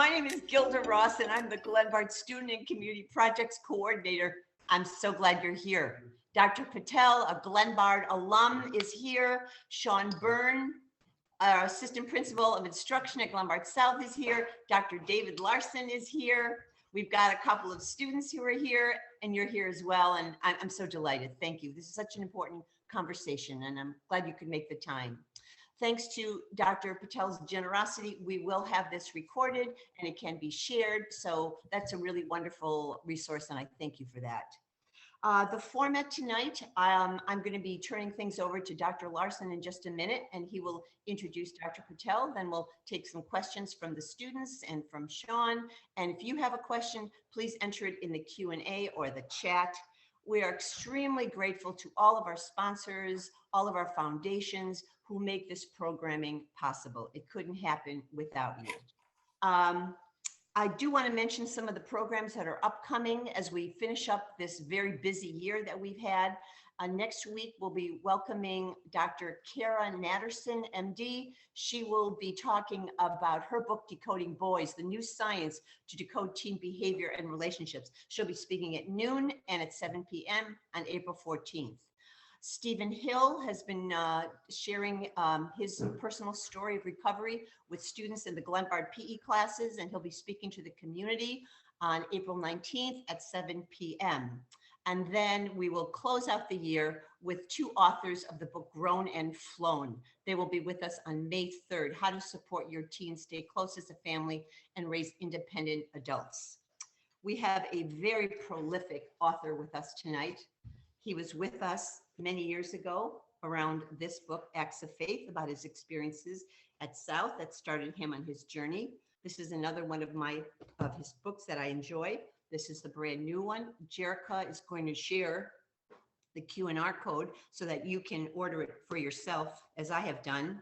My name is Gilda Ross, and I'm the Glenbard Student and Community Projects Coordinator. I'm so glad you're here. Dr. Patel, a Glenbard alum, is here. Sean Byrne, our Assistant Principal of Instruction at Glenbard South, is here. Dr. David Larson is here. We've got a couple of students who are here, and you're here as well, and I'm so delighted. Thank you. This is such an important conversation, and I'm glad you could make the time. Thanks to Dr. Patel's generosity, we will have this recorded and it can be shared. So that's a really wonderful resource, and I thank you for that. The format tonight, I'm going to be turning things over to Dr. Larson in just a minute, and he will introduce Dr. Patel. Then we'll take some questions from the students and from Sean. And if you have a question, please enter it in the Q&A or the chat. We are extremely grateful to all of our sponsors, all of our foundations who make this programming possible. It couldn't happen without you. I do want to mention some of the programs that are upcoming as we finish up this very busy year that we've had. Next week, we'll be welcoming Dr. Kara Natterson, MD. She will be talking about her book, Decoding Boys, the new science to decode teen behavior and relationships. She'll be speaking at noon and at 7 p.m. on April 14th. Stephen Hill has been sharing his personal story of recovery with students in the Glenbard PE classes, and he'll be speaking to the community on April 19th at 7 p.m. And then we will close out the year with two authors of the book Grown and Flown. They will be with us on May 3rd, How to Support Your Teens Stay Close as a Family and Raise Independent Adults. We have a very prolific author with us tonight. He was with us many years ago around this book, Acts of Faith, about his experiences at South that started him on his journey. This is another one of his books that I enjoy. This is the brand new one. Jerica is going to share the Q&R code so that you can order it for yourself, as I have done.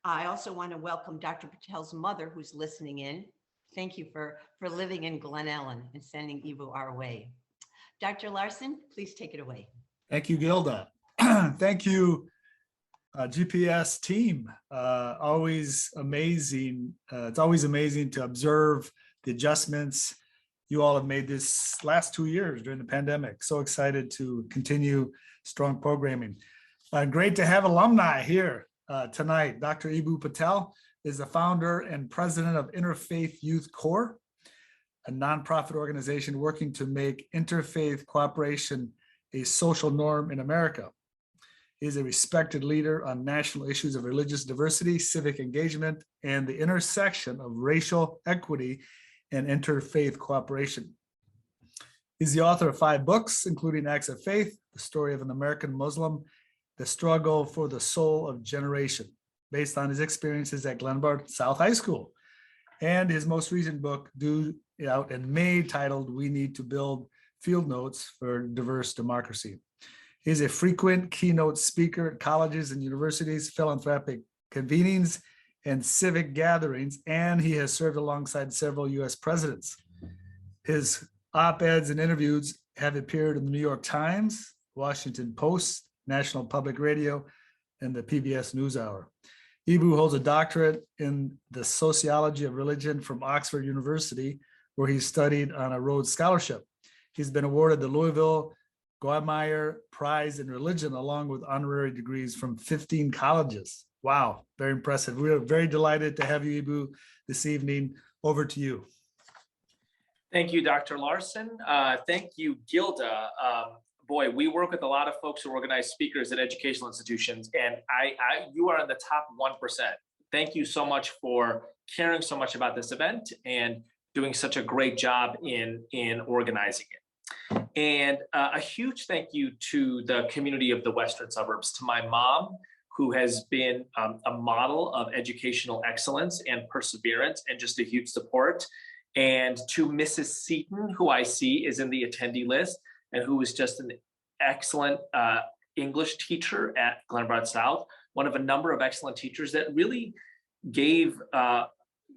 I also want to welcome Dr. Patel's mother, who's listening in. Thank you for living in Glen Ellen and sending Eboo our way. Dr. Larson, please take it away. Thank you, Gilda. Thank you, GPS team. Always amazing. It's always amazing to observe the adjustments you all have made this last 2 years during the pandemic. So excited to continue strong programming. Great to have alumni here tonight. Dr. Eboo Patel is the founder and president of Interfaith Youth Corps, a nonprofit organization working to make interfaith cooperation a social norm in America. He is a respected leader on national issues of religious diversity, civic engagement, and the intersection of racial equity and interfaith cooperation. He's the author of 5 books, including Acts of Faith, The Story of an American Muslim, The Struggle for the Soul of Generation, based on his experiences at Glenbard South High School, and his most recent book, due out in May, titled We Need to Build Field Notes for Diverse Democracy. He's a frequent keynote speaker at colleges and universities, philanthropic convenings, and civic gatherings, and he has served alongside several U.S. presidents. His op-eds and interviews have appeared in the New York Times, Washington Post, National Public Radio, and the PBS NewsHour. Eboo holds a doctorate in the sociology of religion from Oxford University, where he studied on a Rhodes Scholarship. He's been awarded the Louisville Goemeyer Prize in Religion, along with honorary degrees from 15 colleges. Wow, very impressive. We're very delighted to have you, Eboo, this evening. Over to you. Thank you, Dr. Larson. Thank you, Gilda. Boy, we work with a lot of folks who organize speakers at educational institutions, and you are in the top 1%. Thank you so much for caring so much about this event and doing such a great job in organizing it. And a huge thank you to the community of the Western suburbs, to my mom, who has been a model of educational excellence and perseverance and just a huge support, and to Mrs. Seaton, who I see is in the attendee list and who is just an excellent English teacher at Glenbard South, one of a number of excellent teachers that really gave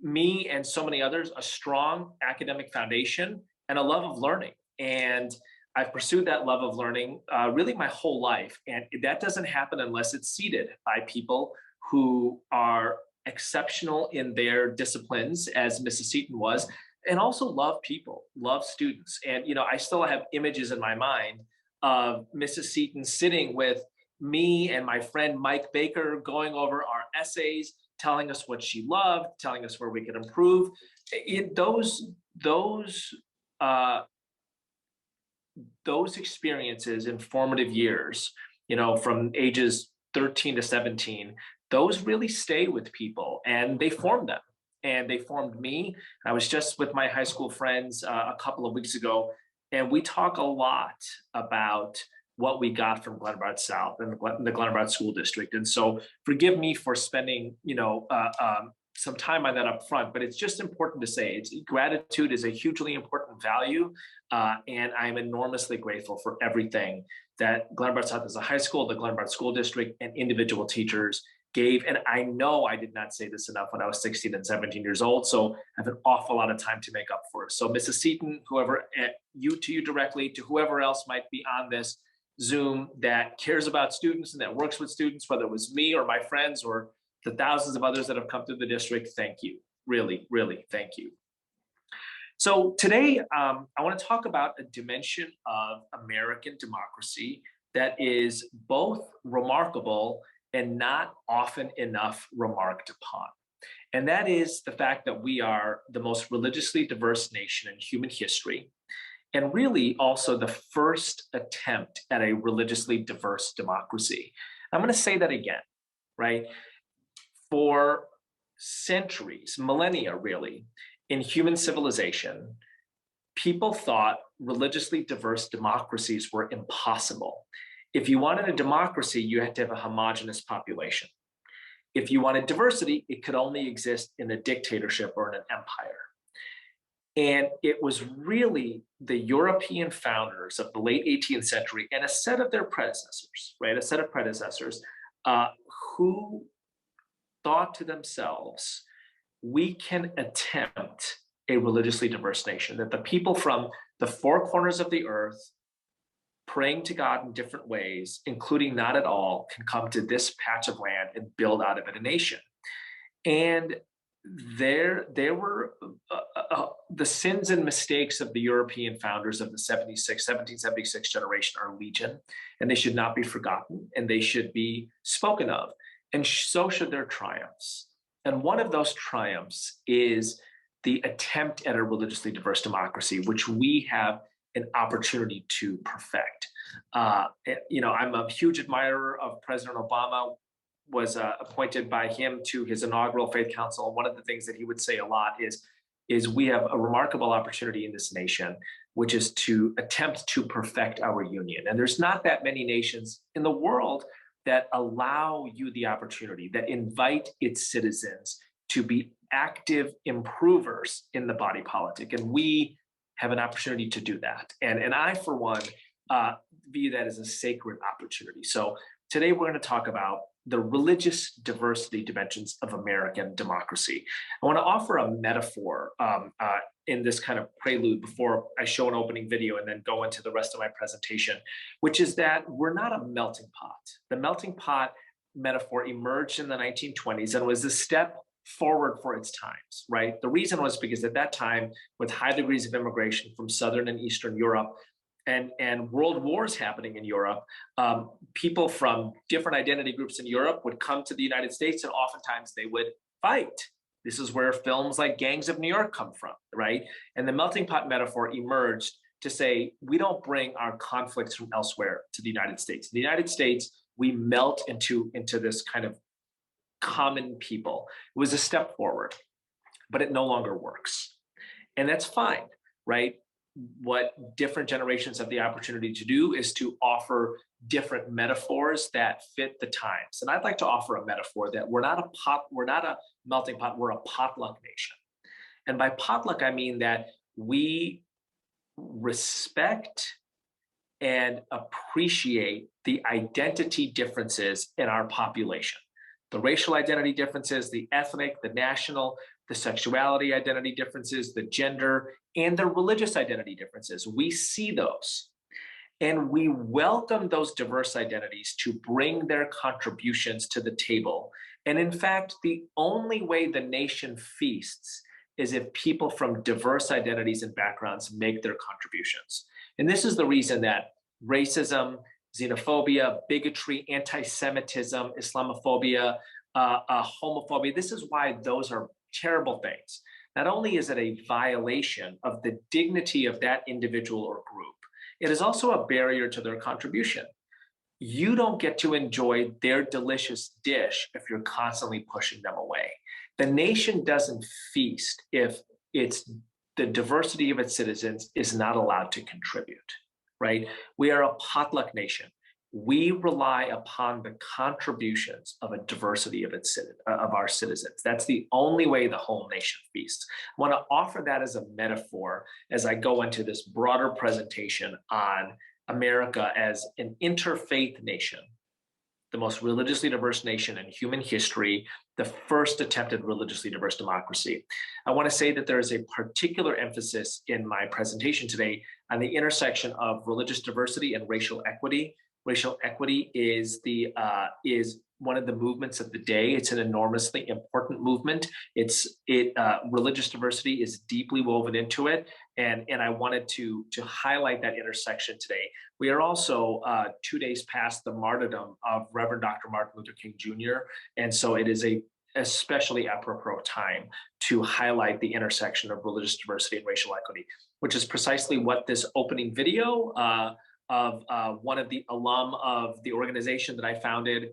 me and so many others a strong academic foundation and a love of learning. And I've pursued that love of learning really my whole life. And that doesn't happen unless it's seeded by people who are exceptional in their disciplines, as Mrs. Seton was, and also love people, love students. And, I still have images in my mind of Mrs. Seton sitting with me and my friend Mike Baker going over our essays, telling us what she loved, telling us where we could improve. Those experiences in formative years, from ages 13 to 17, those really stay with people, and they form them. And they formed me. I was just with my high school friends a couple of weeks ago, and we talk a lot about what we got from Glenbard South and the Glenbard School District. And so forgive me for spending, some time on that up front, but it's just important to say gratitude is a hugely important value. And I'm enormously grateful for everything that Glenbard South as a high school, the Glenbard School District, and individual teachers gave. And I know I did not say this enough when I was 16 and 17 years old, so I have an awful lot of time to make up for it. So Mrs. Seton, whoever, to you directly, to whoever else might be on this Zoom that cares about students and that works with students, whether it was me or my friends or the thousands of others that have come through the district, thank you. Really, really, thank you. So today, I want to talk about a dimension of American democracy that is both remarkable and not often enough remarked upon. And that is the fact that we are the most religiously diverse nation in human history, and really also the first attempt at a religiously diverse democracy. I'm going to say that again, right? For centuries, millennia really, in human civilization, people thought religiously diverse democracies were impossible. If you wanted a democracy, you had to have a homogeneous population. If you wanted diversity, it could only exist in a dictatorship or in an empire. And it was really the European founders of the late 18th century and a set of their predecessors, right? A set of predecessors who thought to themselves, we can attempt a religiously diverse nation, that the people from the four corners of the earth, praying to God in different ways, including not at all, can come to this patch of land and build out of it a nation. And there were the sins and mistakes of the European founders of the 1776 generation are legion, and they should not be forgotten, and they should be spoken of, and so should their triumphs. And one of those triumphs is the attempt at a religiously diverse democracy, which we have an opportunity to perfect. I'm a huge admirer of President Obama, was appointed by him to his inaugural Faith Council. One of the things that he would say a lot is we have a remarkable opportunity in this nation, which is to attempt to perfect our union. And there's not that many nations in the world that allow you the opportunity, that invite its citizens to be active improvers in the body politic. And we have an opportunity to do that. And I, for one, view that as a sacred opportunity. So today we're going to talk about the religious diversity dimensions of American democracy. I want to offer a metaphor in this kind of prelude before I show an opening video and then go into the rest of my presentation, which is that we're not a melting pot. The melting pot metaphor emerged in the 1920s and was a step forward for its times, right? The reason was because at that time, with high degrees of immigration from Southern and Eastern Europe, and world wars happening in Europe, people from different identity groups in Europe would come to the United States, and oftentimes they would fight. This is where films like Gangs of New York come from, right? And the melting pot metaphor emerged to say, we don't bring our conflicts from elsewhere to the United States. In the United States, we melt into this kind of common people. It was a step forward, but it no longer works. And that's fine, right? What different generations have the opportunity to do is to offer different metaphors that fit the times. And I'd like to offer a metaphor that we're not a melting pot, we're a potluck nation. And by potluck, I mean that we respect and appreciate the identity differences in our population. The racial identity differences, the ethnic, the national, the sexuality identity differences, the gender, and the religious identity differences. We see those. And we welcome those diverse identities to bring their contributions to the table And in fact, the only way the nation feasts is if people from diverse identities and backgrounds make their contributions. And this is the reason that racism, xenophobia, bigotry, anti-Semitism, Islamophobia, homophobia, this is why those are terrible things. Not only is it a violation of the dignity of that individual or group, it is also a barrier to their contribution. You don't get to enjoy their delicious dish if you're constantly pushing them away. The nation doesn't feast if it's the diversity of its citizens is not allowed to contribute, right? We are a potluck nation. We rely upon the contributions of a diversity of our citizens. That's the only way the whole nation feasts. I want to offer that as a metaphor as I go into this broader presentation on America as an interfaith nation, the most religiously diverse nation in human history, the first attempted religiously diverse democracy. I want to say that there is a particular emphasis in my presentation today on the intersection of religious diversity and racial equity. Racial equity is one of the movements of the day. It's an enormously important movement. Religious diversity is deeply woven into it, and I wanted to highlight that intersection today. We are also 2 days past the martyrdom of Reverend Dr. Martin Luther King Jr., and so it is a especially apropos time to highlight the intersection of religious diversity and racial equity, which is precisely what this opening video of one of the alum of the organization that I founded,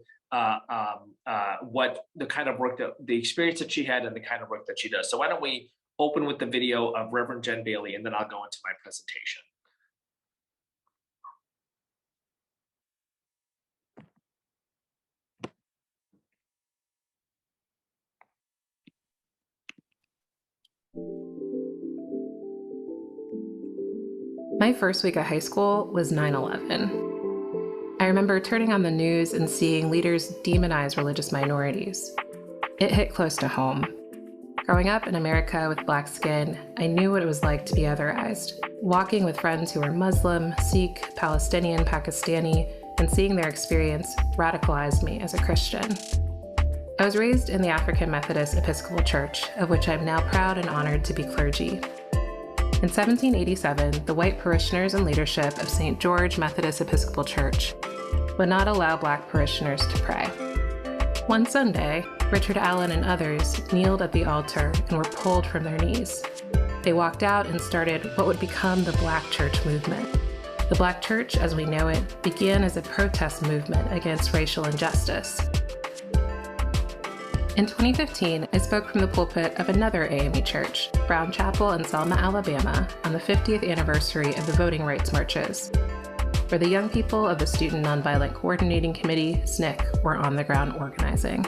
what the kind of work the experience that she had and the kind of work that she does. So why don't we open with the video of Reverend Jen Bailey, and then I'll go into my presentation. My first week of high school was 9/11. I remember turning on the news and seeing leaders demonize religious minorities. It hit close to home. Growing up in America with Black skin, I knew what it was like to be otherized. Walking with friends who were Muslim, Sikh, Palestinian, Pakistani, and seeing their experience radicalized me as a Christian. I was raised in the African Methodist Episcopal Church, of which I'm now proud and honored to be clergy. In 1787, the white parishioners and leadership of St. George Methodist Episcopal Church would not allow Black parishioners to pray. One Sunday, Richard Allen and others kneeled at the altar and were pulled from their knees. They walked out and started what would become the Black Church movement. The Black Church, as we know it, began as a protest movement against racial injustice. In 2015, I spoke from the pulpit of another AME church, Brown Chapel in Selma, Alabama, on the 50th anniversary of the voting rights marches, where the young people of the Student Nonviolent Coordinating Committee, SNCC, were on the ground organizing.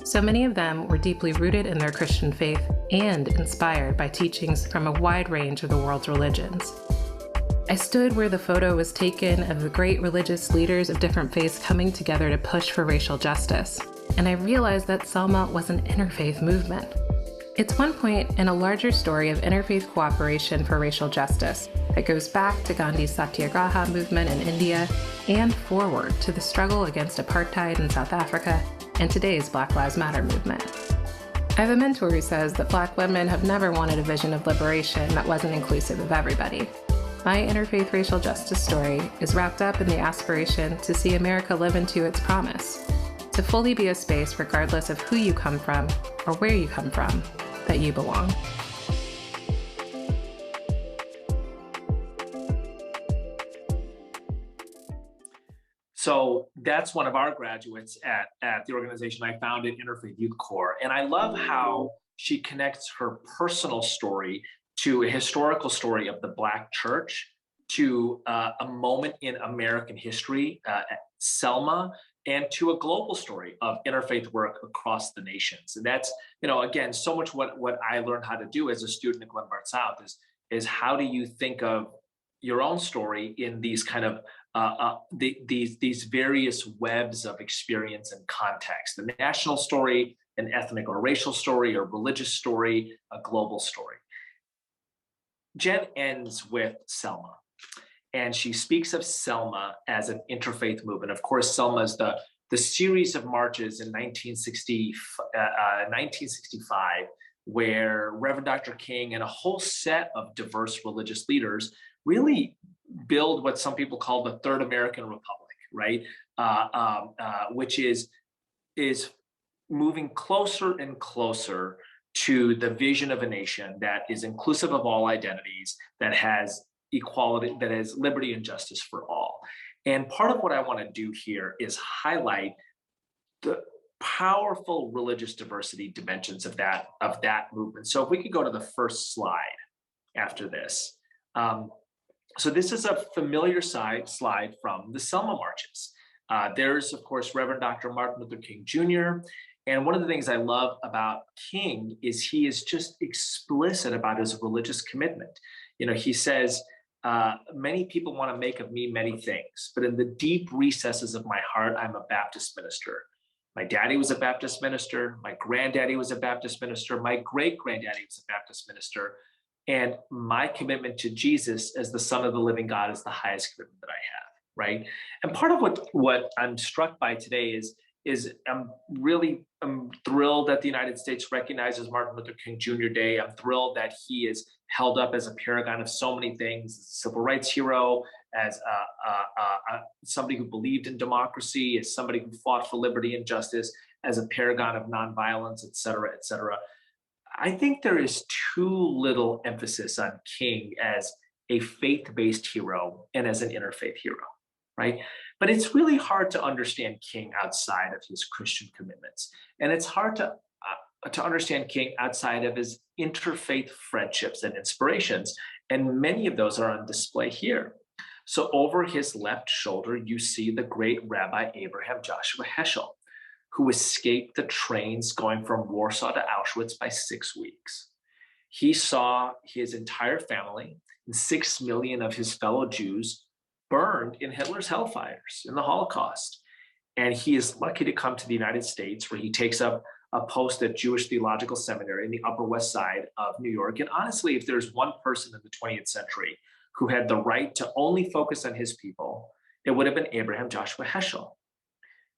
So many of them were deeply rooted in their Christian faith and inspired by teachings from a wide range of the world's religions. I stood where the photo was taken of the great religious leaders of different faiths coming together to push for racial justice, and I realized that Selma was an interfaith movement. It's one point in a larger story of interfaith cooperation for racial justice that goes back to Gandhi's Satyagraha movement in India and forward to the struggle against apartheid in South Africa and today's Black Lives Matter movement. I have a mentor who says that Black women have never wanted a vision of liberation that wasn't inclusive of everybody. My interfaith racial justice story is wrapped up in the aspiration to see America live into its promise, to fully be a space regardless of who you come from or where you come from, that you belong. So that's one of our graduates at the organization I founded, Interfaith Youth Corps. And I love how she connects her personal story to a historical story of the Black church, to a moment in American history, Selma, and to a global story of interfaith work across the nations. And that's, again, so much what I learned how to do as a student at Glenbard South is how do you think of your own story in these kind of these various webs of experience and context, the national story, an ethnic or racial story, or religious story, a global story. Jen ends with Selma, and she speaks of Selma as an interfaith movement. Of course, Selma is the the series of marches in 1965, where Reverend Dr. King and a whole set of diverse religious leaders really build what some people call the Third American Republic, right? Which is moving closer and closer to the vision of a nation that is inclusive of all identities, that has equality, that has liberty and justice for all. And part of what I want to do here is highlight the powerful religious diversity dimensions of that movement. So if we could go to the first slide after this. So this is a familiar slide from the Selma marches. There's, of course, Reverend Dr. Martin Luther King Jr. And one of the things I love about King is he is just explicit about his religious commitment. You know, he says, many people want to make of me many things, but in the deep recesses of my heart, I'm a Baptist minister. My daddy was a Baptist minister. My granddaddy was a Baptist minister. My great-granddaddy was a Baptist minister. And my commitment to Jesus as the Son of the living God is the highest commitment that I have, right? And part of what I'm struck by today is I'm thrilled that the United States recognizes Martin Luther King Jr. Day. I'm thrilled that he is held up as a paragon of so many things, as a civil rights hero, as somebody who believed in democracy, as somebody who fought for liberty and justice, as a paragon of nonviolence, et cetera, et cetera. I think there is too little emphasis on King as a faith-based hero and as an interfaith hero, right? But it's really hard to understand King outside of his Christian commitments. And it's hard to understand King outside of his interfaith friendships and inspirations. And many of those are on display here. So over his left shoulder, you see the great Rabbi Abraham Joshua Heschel, who escaped the trains going from Warsaw to Auschwitz by 6 weeks. He saw his entire family and 6 million of his fellow Jews burned in Hitler's hellfires in the Holocaust. And he is lucky to come to the United States, where he takes up a post at Jewish Theological Seminary in the Upper West Side of New York. And honestly, if there's one person in the 20th century who had the right to only focus on his people, it would have been Abraham Joshua Heschel.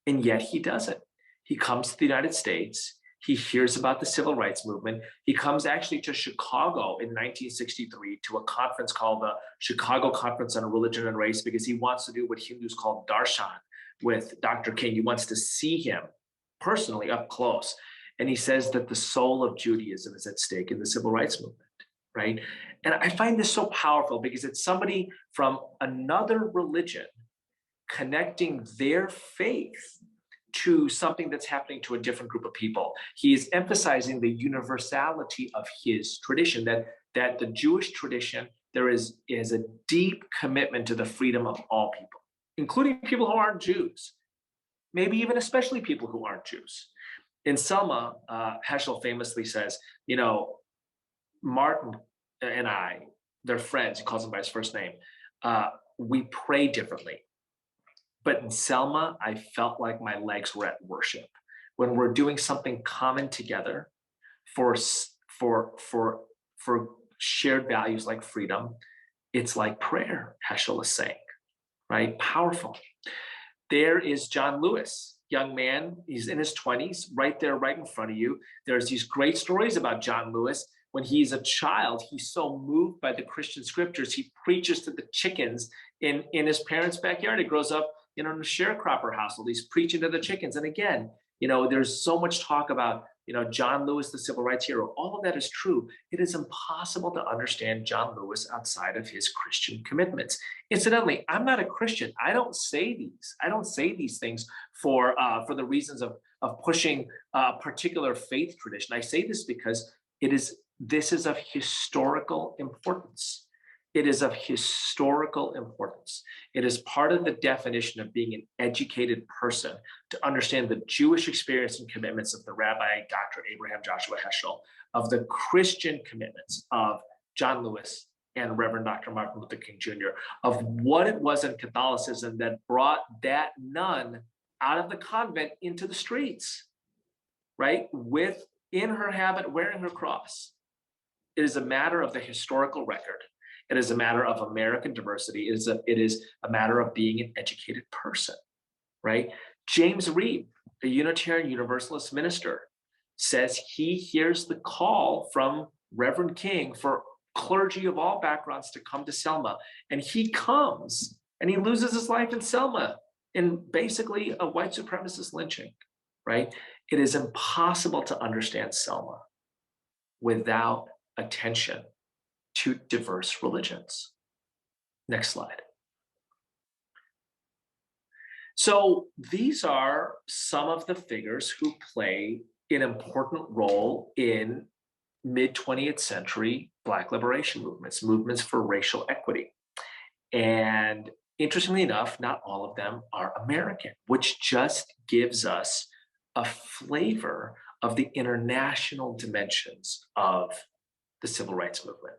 And yet he doesn't. He comes to the United States. He hears about the civil rights movement. He comes actually to Chicago in 1963 to a conference called the Chicago Conference on Religion and Race, because he wants to do what Hindus call darshan with Dr. King. He wants to see him personally up close. And he says that the soul of Judaism is at stake in the civil rights movement, right? And I find this so powerful because it's somebody from another religion connecting their faith to something that's happening to a different group of people. He is emphasizing the universality of his tradition, that the Jewish tradition, there is a deep commitment to the freedom of all people, including people who aren't Jews, maybe even especially people who aren't Jews. In Selma, Heschel famously says, you know, Martin and I, they're friends, he calls him by his first name, we pray differently. But in Selma, I felt like my legs were at worship. When we're doing something common together for shared values like freedom, it's like prayer, Heschel is saying, right? Powerful. There is John Lewis, young man, he's in his 20s, right there, right in front of you. There's these great stories about John Lewis. When he's a child, he's so moved by the Christian scriptures, he preaches to the chickens in his parents' backyard. He grows up in a sharecropper household. He's preaching to the chickens. And again, you know, there's so much talk about, you know, John Lewis, the civil rights hero. All of that is true. It is impossible to understand John Lewis outside of his Christian commitments. Incidentally, I'm not a Christian. I don't say these things for the reasons of pushing a particular faith tradition. I say this because this is of historical importance. It is of historical importance. It is part of the definition of being an educated person to understand the Jewish experience and commitments of the Rabbi Dr. Abraham Joshua Heschel, of the Christian commitments of John Lewis and Reverend Dr. Martin Luther King Jr., of what it was in Catholicism that brought that nun out of the convent into the streets, right? In her habit, wearing her cross. It is a matter of the historical record. It is a matter of American diversity. It is a matter of being an educated person, right? James Reeb, a Unitarian Universalist minister, says he hears the call from Reverend King for clergy of all backgrounds to come to Selma. And he comes and he loses his life in Selma in basically a white supremacist lynching, right? It is impossible to understand Selma without attention to diverse religions. Next slide. So these are some of the figures who play an important role in mid-20th century Black liberation movements for racial equity. And interestingly enough, not all of them are American, which just gives us a flavor of the international dimensions of the civil rights movement.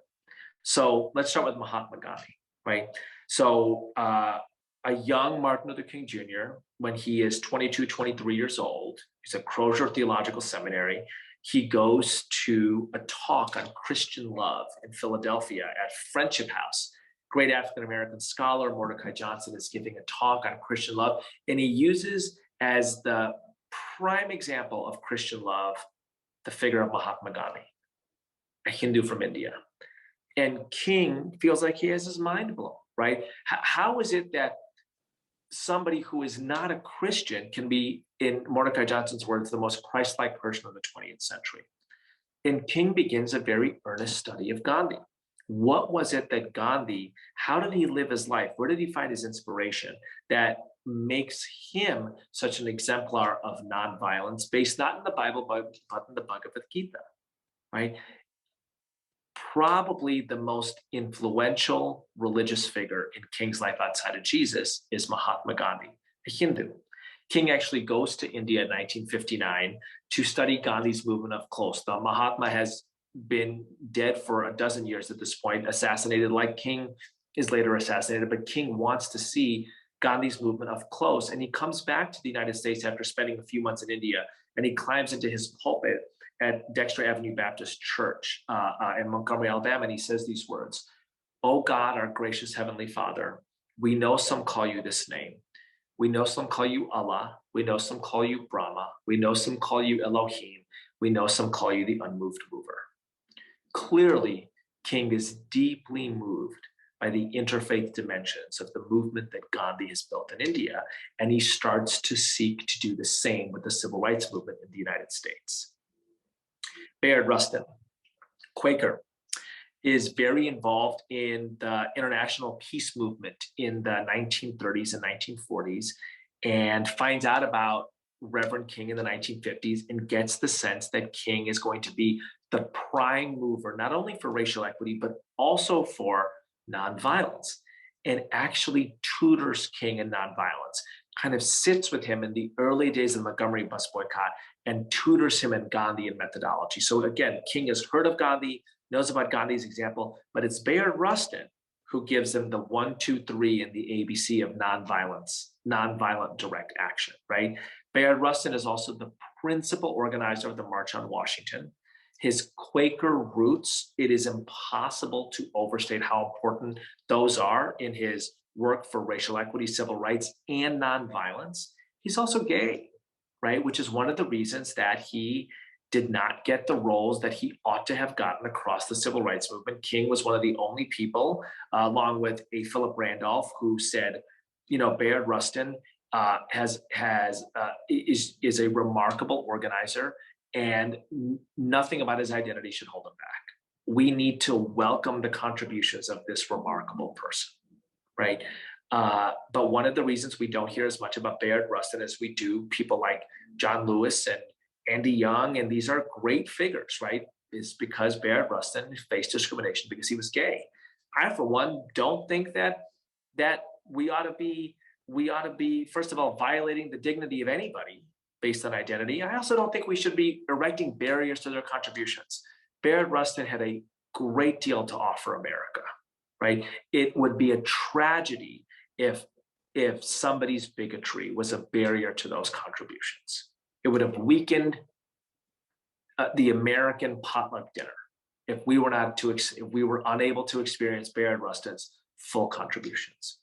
So let's start with Mahatma Gandhi, right? So a young Martin Luther King Jr., when he is 22, 23 years old, he's at Crozier Theological Seminary. He goes to a talk on Christian love in Philadelphia at Friendship House. Great African-American scholar, Mordecai Johnson, is giving a talk on Christian love, and he uses as the prime example of Christian love the figure of Mahatma Gandhi, a Hindu from India. And King feels like he has his mind blown, right? How is it that somebody who is not a Christian can be, in Mordecai Johnson's words, the most Christ-like person of the 20th century? And King begins a very earnest study of Gandhi. What was it that Gandhi, how did he live his life? Where did he find his inspiration that makes him such an exemplar of nonviolence based not in the Bible, but in the Bhagavad Gita, right? Probably the most influential religious figure in King's life outside of Jesus is Mahatma Gandhi, a Hindu. King actually goes to India in 1959 to study Gandhi's movement up close. The Mahatma has been dead for a dozen years at this point, assassinated like King is later assassinated, but King wants to see Gandhi's movement up close. And he comes back to the United States after spending a few months in India, and he climbs into his pulpit at Dexter Avenue Baptist Church in Montgomery, Alabama, and he says these words: "Oh God, our gracious Heavenly Father, we know some call you this name. We know some call you Allah. We know some call you Brahma. We know some call you Elohim. We know some call you the unmoved mover." Clearly, King is deeply moved by the interfaith dimensions of the movement that Gandhi has built in India, and he starts to seek to do the same with the civil rights movement in the United States. Bayard Rustin, Quaker, is very involved in the international peace movement in the 1930s and 1940s, and finds out about Reverend King in the 1950s and gets the sense that King is going to be the prime mover, not only for racial equity, but also for nonviolence, and actually tutors King in nonviolence, kind of sits with him in the early days of the Montgomery bus boycott and tutors him in Gandhian methodology. So again, King has heard of Gandhi, knows about Gandhi's example, but it's Bayard Rustin who gives him the 1, 2, 3 in the ABC of nonviolence, nonviolent direct action, right? Bayard Rustin is also the principal organizer of the March on Washington. His Quaker roots, it is impossible to overstate how important those are in his work for racial equity, civil rights, and nonviolence. He's also gay, right? Which is one of the reasons that he did not get the roles that he ought to have gotten across the civil rights movement. King was one of the only people, along with a Philip Randolph, who said, you know, Bayard Rustin is a remarkable organizer, and nothing about his identity should hold him back. We need to welcome the contributions of this remarkable person, right? But one of the reasons we don't hear as much about Bayard Rustin as we do people like John Lewis and Andy Young, and these are great figures, right? Is because Bayard Rustin faced discrimination because he was gay. I, for one, don't think that we ought to be, first of all, violating the dignity of anybody based on identity. I also don't think we should be erecting barriers to their contributions. Bayard Rustin had a great deal to offer America, right? It would be a tragedy if somebody's bigotry was a barrier to those contributions. It would have weakened the American potluck dinner if we were unable to experience Bayard Rustin's full contributions.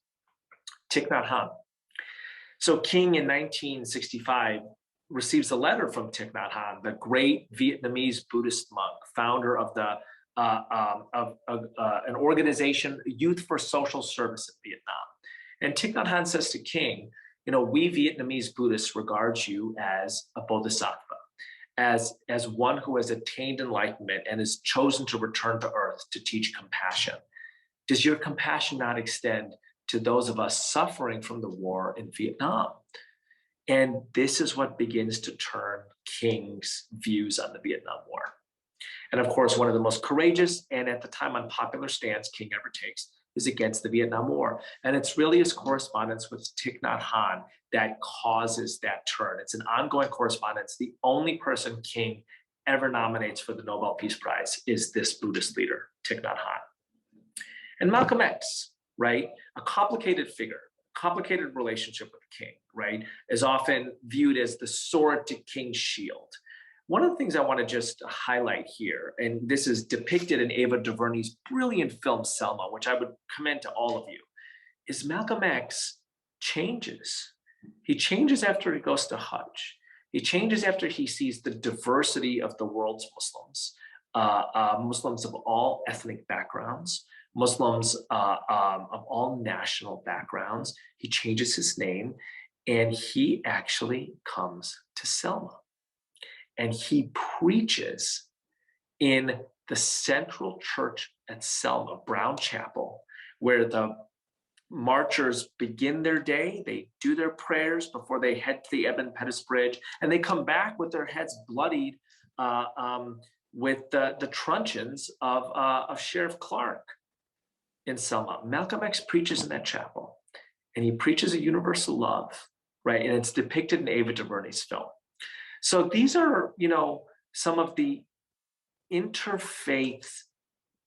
Thich Nhat Hanh. So King in 1965 receives a letter from Thich Nhat Hanh, the great Vietnamese Buddhist monk, founder of an organization, Youth for Social Service in Vietnam. And Thich Nhat Hanh says to King, we Vietnamese Buddhists regard you as a bodhisattva, as one who has attained enlightenment and is chosen to return to earth to teach compassion. Does your compassion not extend to those of us suffering from the war in Vietnam? And this is what begins to turn King's views on the Vietnam War. And of course, one of the most courageous and at the time unpopular stance King ever takes is against the Vietnam War. And it's really his correspondence with Thich Nhat Hanh that causes that turn. It's an ongoing correspondence. The only person King ever nominates for the Nobel Peace Prize is this Buddhist leader, Thich Nhat Hanh. And Malcolm X, right? A complicated figure, complicated relationship with the King, right? Is often viewed as the sword to King's shield. One of the things I want to just highlight here, and this is depicted in Ava DuVernay's brilliant film Selma, which I would commend to all of you, is Malcolm X changes. He changes after he goes to Hajj. He changes after he sees the diversity of the world's Muslims, Muslims of all ethnic backgrounds, Muslims of all national backgrounds. He changes his name, and he actually comes to Selma. And he preaches in the central church at Selma, Brown Chapel, where the marchers begin their day. They do their prayers before they head to the Eben Pettus Bridge, and they come back with their heads bloodied with the truncheons of Sheriff Clark in Selma. Malcolm X preaches in that chapel, and he preaches a universal love, right? And it's depicted in Ava DuVernay's film. So these are, some of the interfaith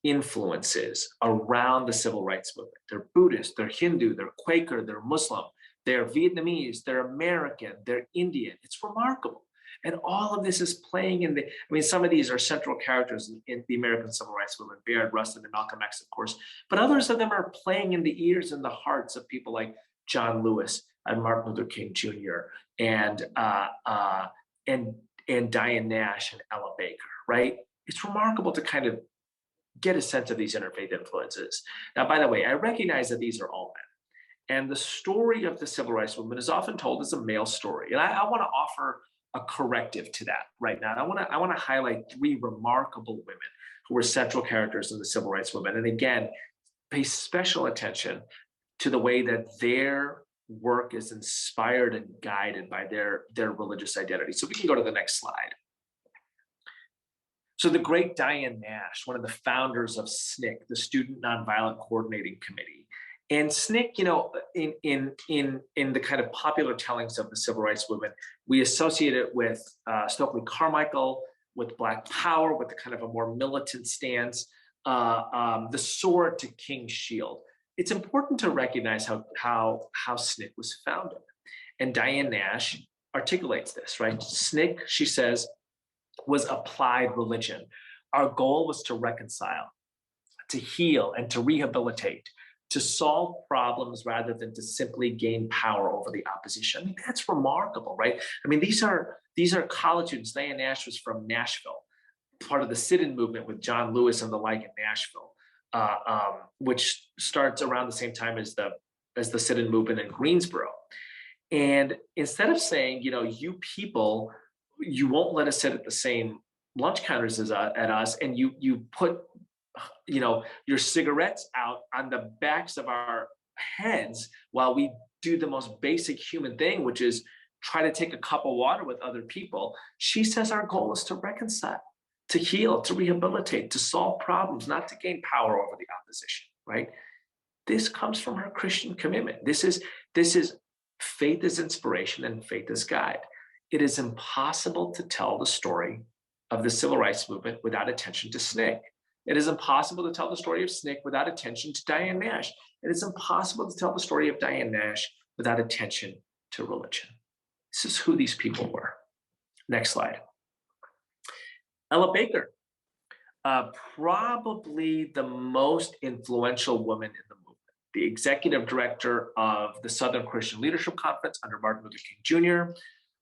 influences around the civil rights movement. They're Buddhist, they're Hindu, they're Quaker, they're Muslim, they're Vietnamese, they're American, they're Indian. It's remarkable. And all of this is playing in some of these are central characters in the American civil rights movement, Bayard Rustin and Malcolm X, of course, but others of them are playing in the ears and the hearts of people like John Lewis and Martin Luther King Jr. and Diane Nash and Ella Baker, right? It's remarkable to kind of get a sense of these interfaith influences. Now, by the way, I recognize that these are all men. And the story of the civil rights movement is often told as a male story. And I want to offer a corrective to that right now. And I want to highlight three remarkable women who were central characters in the civil rights movement. And again, pay special attention to the way that their work is inspired and guided by their religious identity. So we can go to the next slide. So the great Diane Nash, one of the founders of SNCC, the Student Nonviolent Coordinating Committee. And SNCC, in the kind of popular tellings of the civil rights movement, we associate it with Stokely Carmichael, with Black Power, with the kind of a more militant stance, the sword to King's shield. It's important to recognize how SNCC was founded. And Diane Nash articulates this, right? SNCC, she says, was applied religion. Our goal was to reconcile, to heal, and to rehabilitate, to solve problems rather than to simply gain power over the opposition. I mean, that's remarkable, right? I mean, these are college students. Diane Nash was from Nashville, part of the sit-in movement with John Lewis and the like in Nashville, which starts around the same time as the sit-in movement in Greensboro. And instead of saying, you people, you won't let us sit at the same lunch counters as at us, and you put your cigarettes out on the backs of our heads while we do the most basic human thing, which is try to take a cup of water with other people. She says our goal is to reconcile, to heal, to rehabilitate, to solve problems, not to gain power over the opposition, right? This comes from her Christian commitment. This is faith as inspiration and faith as guide. It is impossible to tell the story of the civil rights movement without attention to SNCC. It is impossible to tell the story of SNCC without attention to Diane Nash. It is impossible to tell the story of Diane Nash without attention to religion. This is who these people were. Next slide. Ella Baker, probably the most influential woman in the movement, the executive director of the Southern Christian Leadership Conference under Martin Luther King Jr.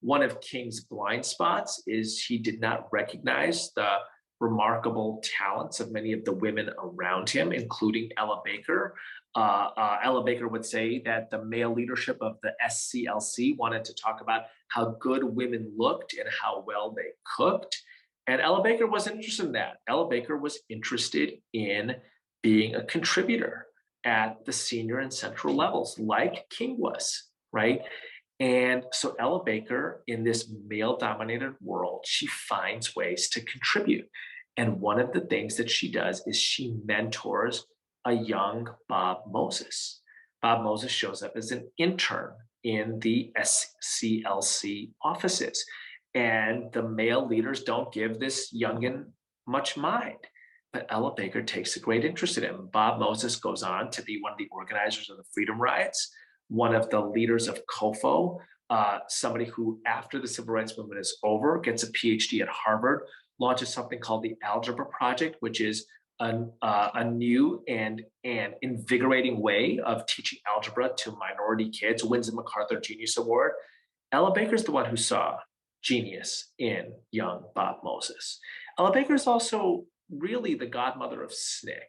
One of King's blind spots is he did not recognize the remarkable talents of many of the women around him, including Ella Baker. Ella Baker would say that the male leadership of the SCLC wanted to talk about how good women looked and how well they cooked. And Ella Baker wasn't interested in that. Ella Baker was interested in being a contributor at the senior and central levels, like King was, right? And so Ella Baker, in this male-dominated world, she finds ways to contribute. And one of the things that she does is she mentors a young Bob Moses. Bob Moses shows up as an intern in the SCLC offices. And the male leaders don't give this youngin much mind. But Ella Baker takes a great interest in him. Bob Moses goes on to be one of the organizers of the Freedom Rides, one of the leaders of COFO, somebody who, after the Civil Rights Movement is over, gets a PhD at Harvard, launches something called the Algebra Project, which is a new and invigorating way of teaching algebra to minority kids, wins the MacArthur Genius Award. Ella Baker's the one who saw genius in young Bob Moses. Ella Baker is also really the godmother of SNCC.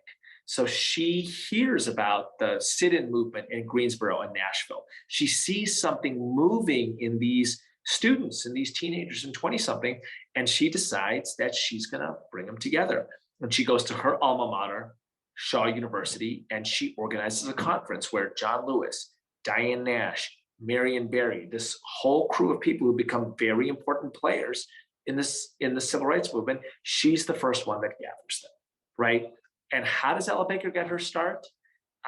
So she hears about the sit-in movement in Greensboro and Nashville. She sees something moving in these students and these teenagers and 20-something, and she decides that she's gonna bring them together. And she goes to her alma mater, Shaw University, and she organizes a conference where John Lewis, Diane Nash, Marion Barry, this whole crew of people who become very important players in the civil rights movement, she's the first one that gathers them, right? And how does Ella Baker get her start?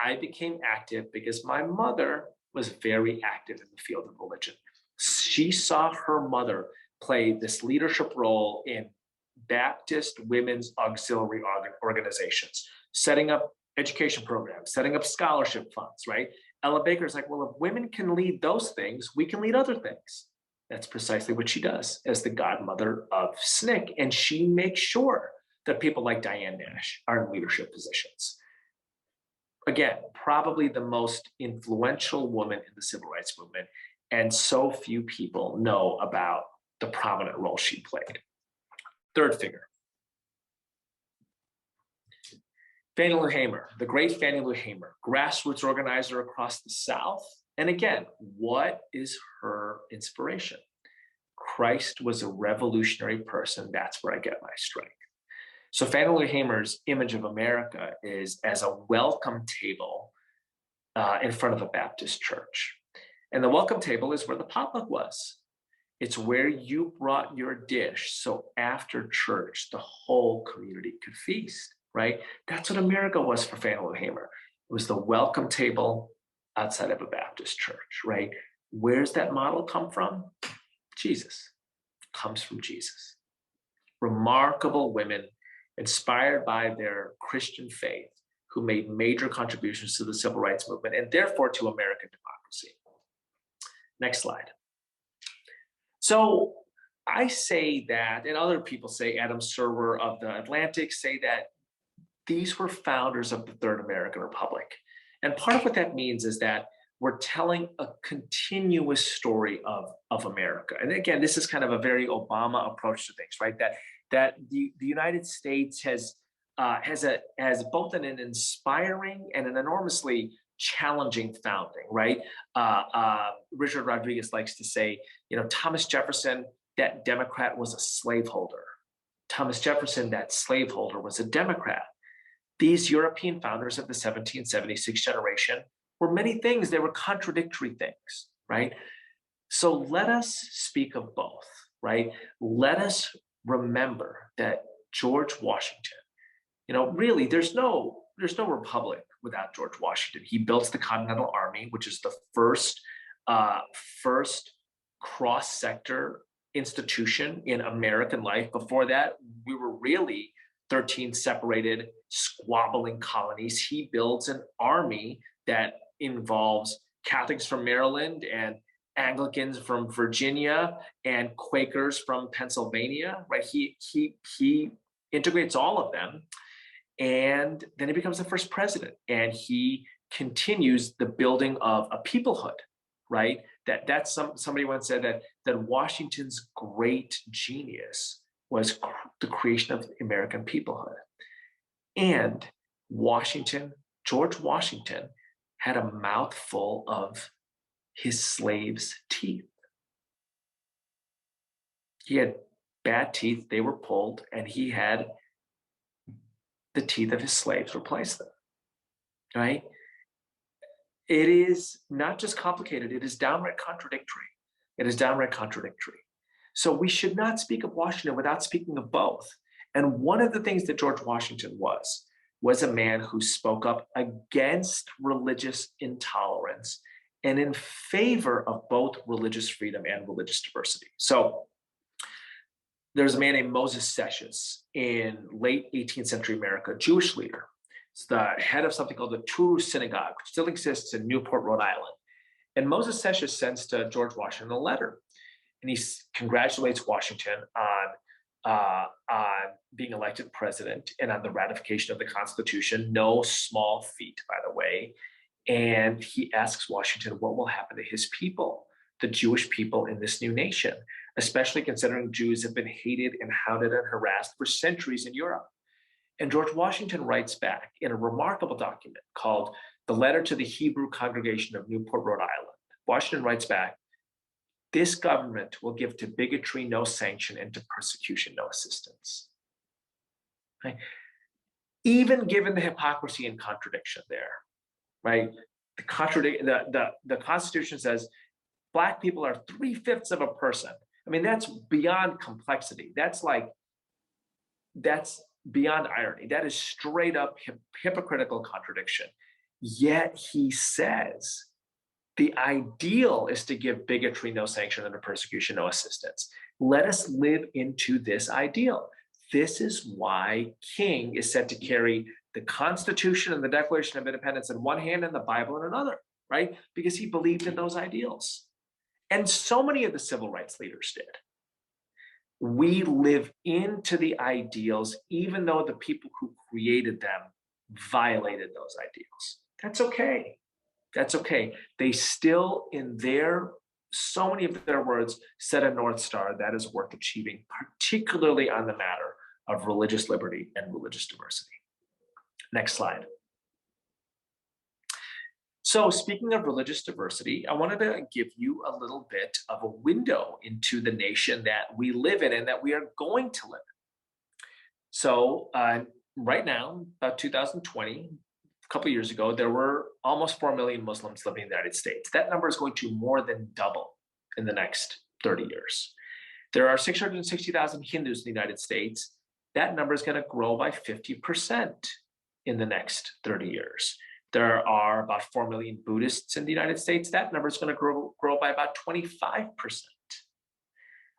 I became active because my mother was very active in the field of religion. She saw her mother play this leadership role in Baptist women's auxiliary organizations, setting up education programs, setting up scholarship funds, right? Ella Baker's like, well, if women can lead those things, we can lead other things. That's precisely what she does as the godmother of SNCC. And she makes sure that people like Diane Nash are in leadership positions. Again, probably the most influential woman in the civil rights movement. And so few people know about the prominent role she played. Third figure. Fannie Lou Hamer, the great Fannie Lou Hamer, grassroots organizer across the South. And again, what is her inspiration? Christ was a revolutionary person. That's where I get my strength. So Fannie Lou Hamer's image of America is as a welcome table in front of a Baptist church. And the welcome table is where the potluck was. It's where you brought your dish so after church, the whole community could feast, right? That's what America was for Fannie Lou Hamer. It was the welcome table outside of a Baptist church, right? Where's that model come from? Jesus. It comes from Jesus. Remarkable women inspired by their Christian faith who made major contributions to the civil rights movement and therefore to American democracy. Next slide. So I say that, and other people say, Adam Serwer of the Atlantic say that these were founders of the Third American Republic. And part of what that means is that we're telling a continuous story of America. And again, this is kind of a very Obama approach to things, right? That the United States has both an inspiring and an enormously challenging founding, right? Richard Rodriguez likes to say, Thomas Jefferson, that Democrat, was a slaveholder. Thomas Jefferson, that slaveholder, was a Democrat. These European founders of the 1776 generation were many things. They were contradictory things, right? So let us speak of both, right? Let us remember that George Washington, really, there's no republic without George Washington. He built the Continental Army, which is the first cross-sector institution in American life. Before that, we were really 13 separated, squabbling colonies. He builds an army that involves Catholics from Maryland and Anglicans from Virginia and Quakers from Pennsylvania, right? He integrates all of them. And then he becomes the first president, and he continues the building of a peoplehood, right? Somebody once said that Washington's great genius was the creation of American peoplehood. And George Washington had a mouthful of his slaves' teeth. He had bad teeth, they were pulled, and he had the teeth of his slaves replace them, right? It is not just complicated, it is downright contradictory. It is downright contradictory. So we should not speak of Washington without speaking of both. And one of the things that George Washington was a man who spoke up against religious intolerance and in favor of both religious freedom and religious diversity. So there's a man named Moses Sessions in late 18th century America, a Jewish leader. He's the head of something called the True Synagogue, which still exists in Newport, Rhode Island. And Moses Sessions sends to George Washington a letter, and he congratulates Washington on being elected president and on the ratification of the Constitution. No small feat, by the way. And he asks Washington what will happen to his people, the Jewish people in this new nation, especially considering Jews have been hated and hounded and harassed for centuries in Europe. And George Washington writes back in a remarkable document called The Letter to the Hebrew Congregation of Newport, Rhode Island. Washington writes back, "This government will give to bigotry no sanction and to persecution no assistance." Right? Even given the hypocrisy and contradiction there, right? The Constitution says Black people are 3/5 of a person. I mean, that's beyond complexity. That's beyond irony. That is straight up hypocritical contradiction. Yet he says the ideal is to give bigotry no sanction and to persecution no assistance. Let us live into this ideal. This is why King is said to carry the Constitution and the Declaration of Independence in one hand and the Bible in another, right? Because he believed in those ideals. And so many of the civil rights leaders did. We live into the ideals, even though the people who created them violated those ideals. That's okay. That's okay. They still, so many of their words, set a North Star that is worth achieving, particularly on the matter of religious liberty and religious diversity. Next slide. So speaking of religious diversity, I wanted to give you a little bit of a window into the nation that we live in and that we are going to live in. So right now, about 2020, a couple of years ago, there were almost 4 million Muslims living in the United States. That number is going to more than double in the next 30 years. There are 660,000 Hindus in the United States. That number is going to grow by 50% in the next 30 years. There are about 4 million Buddhists in the United States. That number is going to grow by about 25%.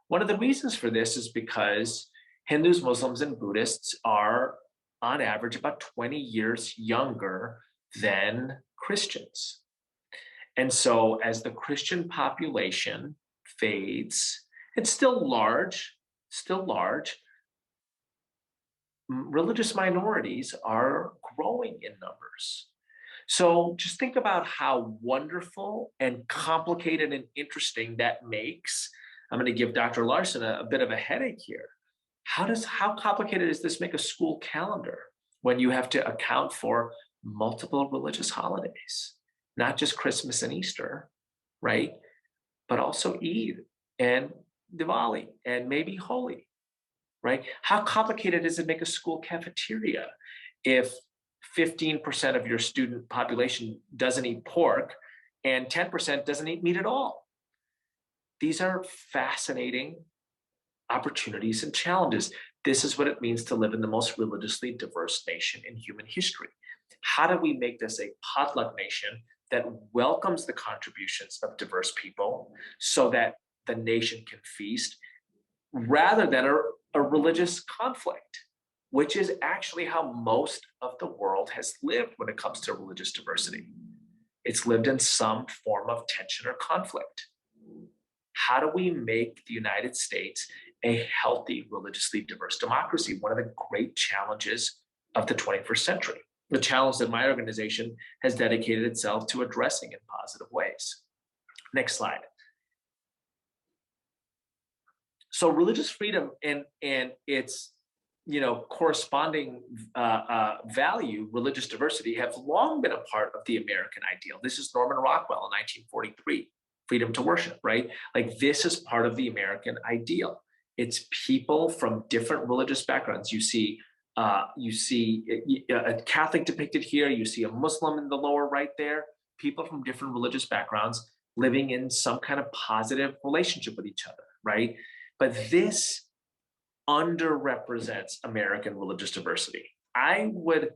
One of the reasons for this is because Hindus, Muslims, and Buddhists are, on average, about 20 years younger than Christians. And so as the Christian population fades, it's still large, religious minorities are growing in numbers. So just think about how wonderful and complicated and interesting that makes. I'm going to give Dr. Larson a bit of a headache here. How complicated does this make a school calendar when you have to account for multiple religious holidays, not just Christmas and Easter, right? But also Eid and Diwali and maybe Holi, right? How complicated does it make a school cafeteria if 15% of your student population doesn't eat pork and 10% doesn't eat meat at all? These are fascinating opportunities and challenges. This is what it means to live in the most religiously diverse nation in human history. How do we make this a potluck nation that welcomes the contributions of diverse people so that the nation can feast, rather than a religious conflict, which is actually how most of the world has lived when it comes to religious diversity. It's lived in some form of tension or conflict. How do we make the United States a healthy, religiously diverse democracy? One of the great challenges of the 21st century. the challenge that my organization has dedicated itself to addressing in positive ways. Next slide. So religious freedom and its corresponding value, religious diversity, have long been a part of the American ideal. This is Norman Rockwell in 1943, freedom to worship, right? Like, this is part of the American ideal. It's people from different religious backgrounds. You see a Catholic depicted here. You see a Muslim in the lower right there. People from different religious backgrounds living in some kind of positive relationship with each other, right? But this underrepresents American religious diversity. I would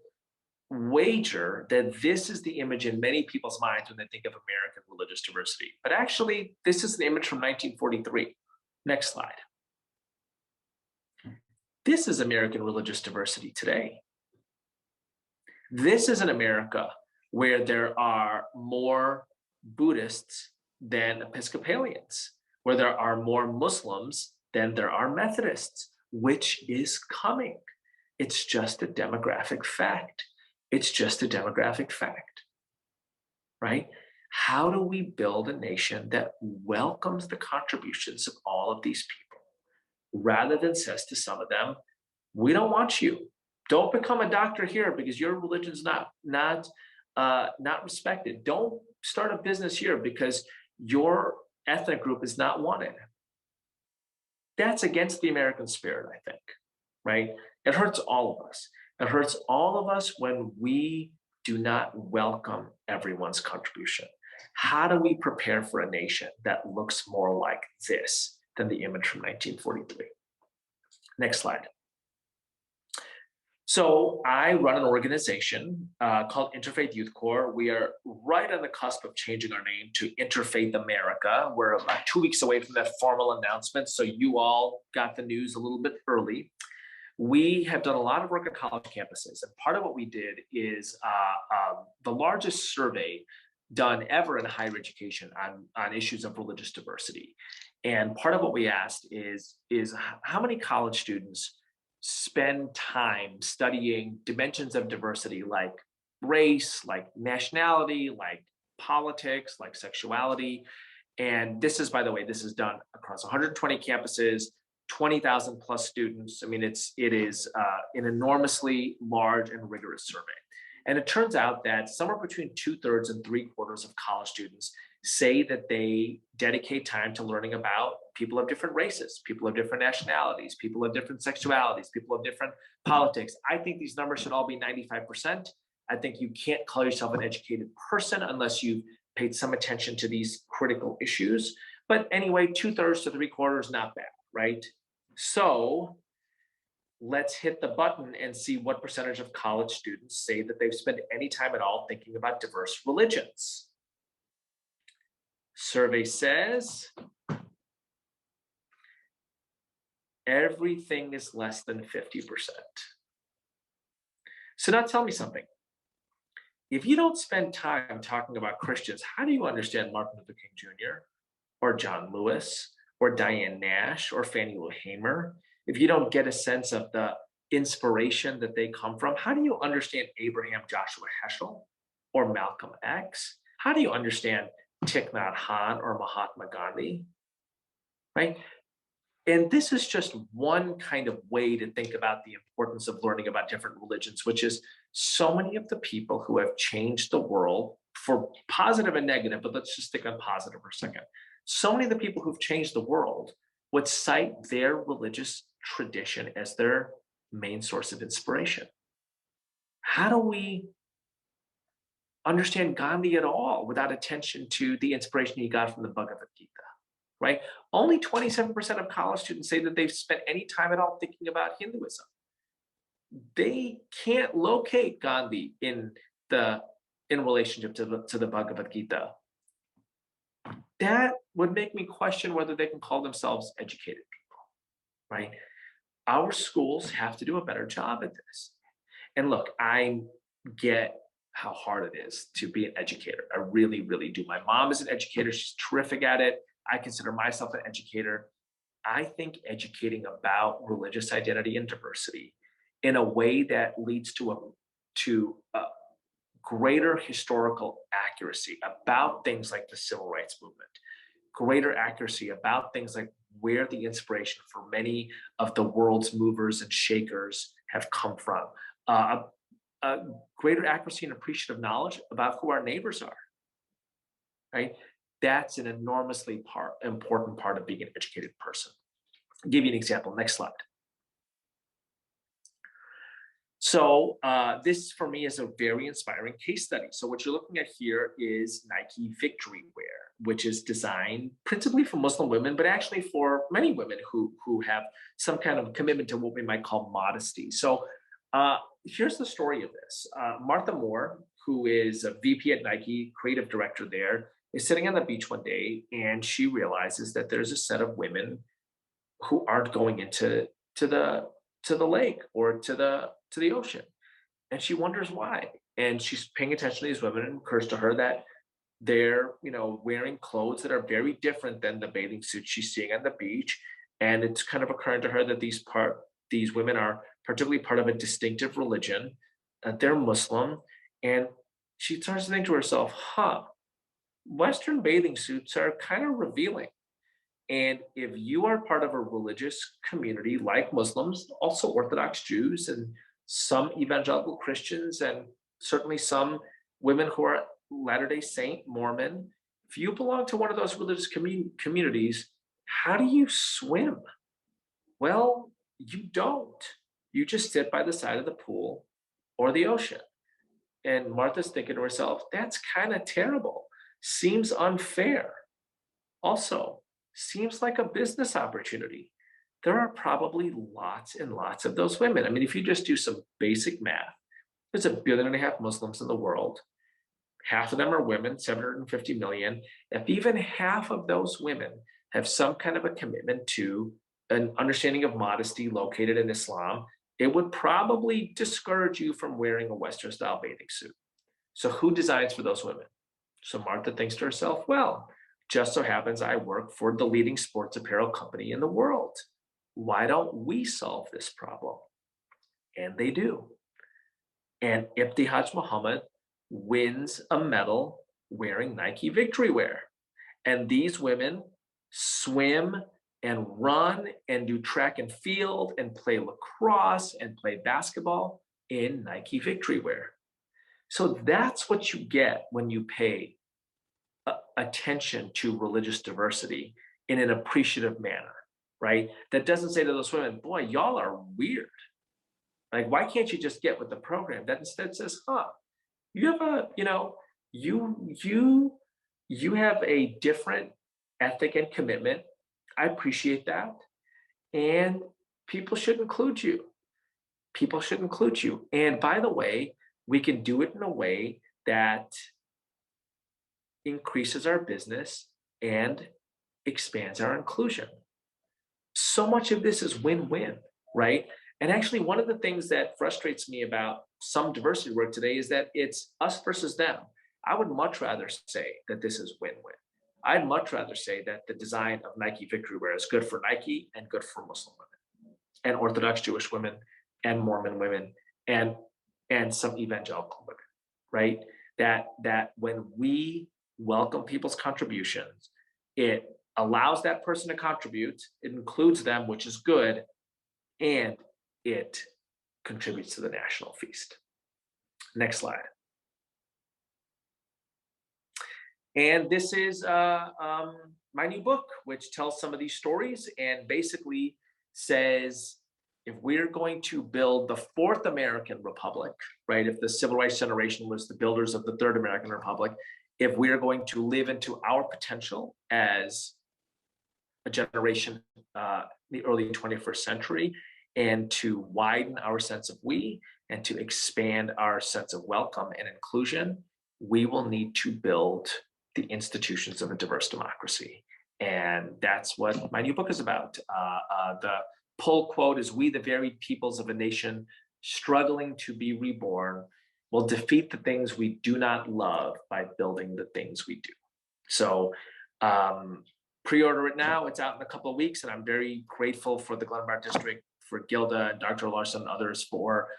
wager that this is the image in many people's minds when they think of American religious diversity. But actually, this is the image from 1943. Next slide. This is American religious diversity today. This is an America where there are more Buddhists than Episcopalians, where there are more Muslims than there are Methodists, which is coming. It's just a demographic fact. It's just a demographic fact, right? How do we build a nation that welcomes the contributions of all of these people, rather than says to some of them, we don't want you. Don't become a doctor here because your religion's not respected. Don't start a business here because your ethnic group is not wanted. That's against the American spirit, I think, right? It hurts all of us. It hurts all of us when we do not welcome everyone's contribution. How do we prepare for a nation that looks more like this than the image from 1943? Next slide. So I run an organization called Interfaith Youth Corps. We are right on the cusp of changing our name to Interfaith America. We're about 2 weeks away from that formal announcement, so you all got the news a little bit early. We have done a lot of work at college campuses, and part of what we did is the largest survey done ever in higher education on issues of religious diversity. And part of what we asked is how many college students spend time studying dimensions of diversity like race, like nationality, like politics, like sexuality. And this is, by the way, this is done across 120 campuses, 20,000 plus students. I mean, it is an enormously large and rigorous survey. And it turns out that somewhere between 2/3 and 3/4 of college students say that they dedicate time to learning about people of different races, people of different nationalities, people of different sexualities, people of different politics. I think these numbers should all be 95%. I think you can't call yourself an educated person unless you've paid some attention to these critical issues. But anyway, 2/3 to 3/4, not bad, right? So let's hit the button and see what percentage of college students say that they've spent any time at all thinking about diverse religions. Survey says everything is less than 50%. So now tell me something. If you don't spend time talking about Christians, how do you understand Martin Luther King Jr. or John Lewis or Diane Nash or Fannie Lou Hamer? If you don't get a sense of the inspiration that they come from, how do you understand Abraham Joshua Heschel or Malcolm X? How do you understand Thich Nhat Hanh or Mahatma Gandhi, right? And this is just one kind of way to think about the importance of learning about different religions, which is so many of the people who have changed the world for positive and negative, but let's just stick on positive for a second. So many of the people who've changed the world would cite their religious tradition as their main source of inspiration. How do we understand Gandhi at all without attention to the inspiration he got from the Bhagavad Gita, right? Only 27% of college students say that they've spent any time at all thinking about Hinduism. They can't locate Gandhi in relationship to the Bhagavad Gita. That would make me question whether they can call themselves educated people, right? Our schools have to do a better job at this. And look, I get how hard it is to be an educator. I really, really do. My mom is an educator. She's terrific at it. I consider myself an educator. I think educating about religious identity and diversity in a way that leads to to greater historical accuracy about things like the civil rights movement, greater accuracy about things like where the inspiration for many of the world's movers and shakers have come from, a greater accuracy and appreciative knowledge about who our neighbors are, right? That's an enormously important part of being an educated person. I'll give you an example. Next slide. So this for me is a very inspiring case study. So what you're looking at here is Nike Victory Wear, which is designed principally for Muslim women, but actually for many women who have some kind of commitment to what we might call modesty. So here's the story of this. Martha Moore, who is a VP at Nike, creative director there, is sitting on the beach one day, and she realizes that there's a set of women who aren't going into the lake or to the ocean, and she wonders why. And she's paying attention to these women, and it occurs to her that they're wearing clothes that are very different than the bathing suits she's seeing on the beach. And it's kind of occurring to her that these women are particularly part of a distinctive religion, that they're Muslim, and she starts to think to herself, Western bathing suits are kind of revealing. And if you are part of a religious community like Muslims, also Orthodox Jews and some evangelical Christians, and certainly some women who are Latter-day Saint, Mormon, if you belong to one of those religious communities, how do you swim? Well, you don't. You just sit by the side of the pool or the ocean. And Martha's thinking to herself, that's kind of terrible. Seems unfair. Also, seems like a business opportunity. There are probably lots and lots of those women. I mean, if you just do some basic math, there's 1.5 billion Muslims in the world. Half of them are women, 750 million. If even half of those women have some kind of a commitment to an understanding of modesty located in Islam, it would probably discourage you from wearing a Western style bathing suit. So who designs for those women? So Martha thinks to herself, well, just so happens I work for the leading sports apparel company in the world. Why don't we solve this problem? And they do. And Ibtihaj Muhammad wins a medal wearing Nike Victory Wear. And these women swim and run and do track and field and play lacrosse and play basketball in Nike Victory Wear. So that's what you get when you pay attention to religious diversity in an appreciative manner, right? That doesn't say to those women, boy, y'all are weird. Like, why can't you just get with the program? That instead says, you have you have a different ethic and commitment. I appreciate that. And people should include you. People should include you. And by the way, we can do it in a way that increases our business and expands our inclusion. So much of this is win-win, right? And actually, one of the things that frustrates me about some diversity work today is that it's us versus them. I would much rather say that this is win-win. I'd much rather say that the design of Nike Victory Wear is good for Nike and good for Muslim women and Orthodox Jewish women and Mormon women and some evangelical women, right? That when we welcome people's contributions, it allows that person to contribute, it includes them, which is good, and it contributes to the national feast. Next slide. And this is my new book, which tells some of these stories and basically says, if we're going to build the fourth American Republic, right? If the Civil Rights generation was the builders of the third American Republic, if we're going to live into our potential as a generation in the early 21st century, and to widen our sense of we, and to expand our sense of welcome and inclusion, we will need to build the institutions of a diverse democracy. And that's what my new book is about. The pull quote is, "We, the very peoples of a nation struggling to be reborn, will defeat the things we do not love by building the things we do." So pre-order it now. It's out in a couple of weeks, and I'm very grateful for the Glenbard District, for Gilda and Dr. Larson and others for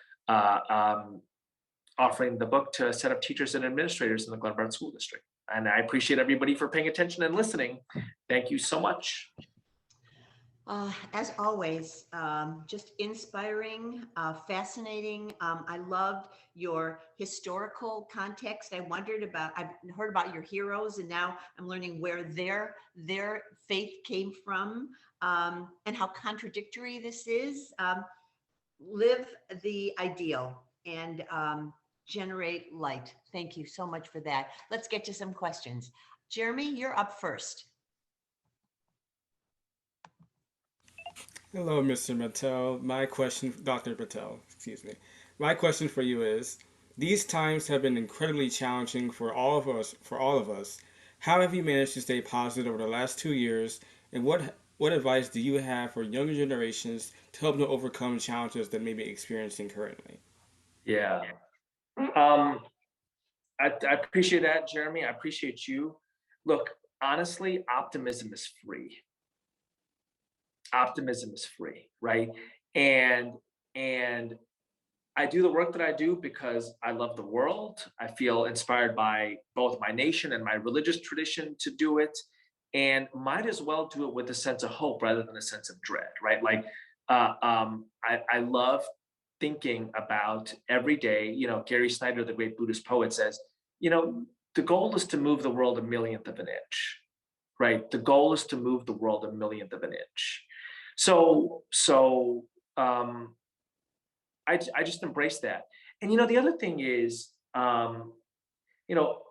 offering the book to a set of teachers and administrators in the Glenbard School District. And I appreciate everybody for paying attention and listening. Thank you so much. As always, just inspiring, fascinating. I loved your historical context. I've heard about your heroes, and now I'm learning where their faith came from, and how contradictory this is. Live the ideal and generate light. Thank you so much for that. Let's get to some questions. Jeremy, you're up first. Hello, Mr. Patel. Dr. Patel, excuse me. My question for you is, these times have been incredibly challenging for all of us. How have you managed to stay positive over the last 2 years, and what advice do you have for younger generations to help them overcome challenges that may be experiencing currently? Yeah. I appreciate that, Jeremy. I appreciate you. Look, honestly, optimism is free. Optimism is free, right? And I do the work that I do because I love the world. I feel inspired by both my nation and my religious tradition to do it, and might as well do it with a sense of hope rather than a sense of dread, right? Like, I love thinking about every day. You know, Gary Snyder, the great Buddhist poet, says, you know, the goal is to move the world a millionth of an inch, right? The goal is to move the world a millionth of an inch. So I just embrace that. And, you know, the other thing is, you know,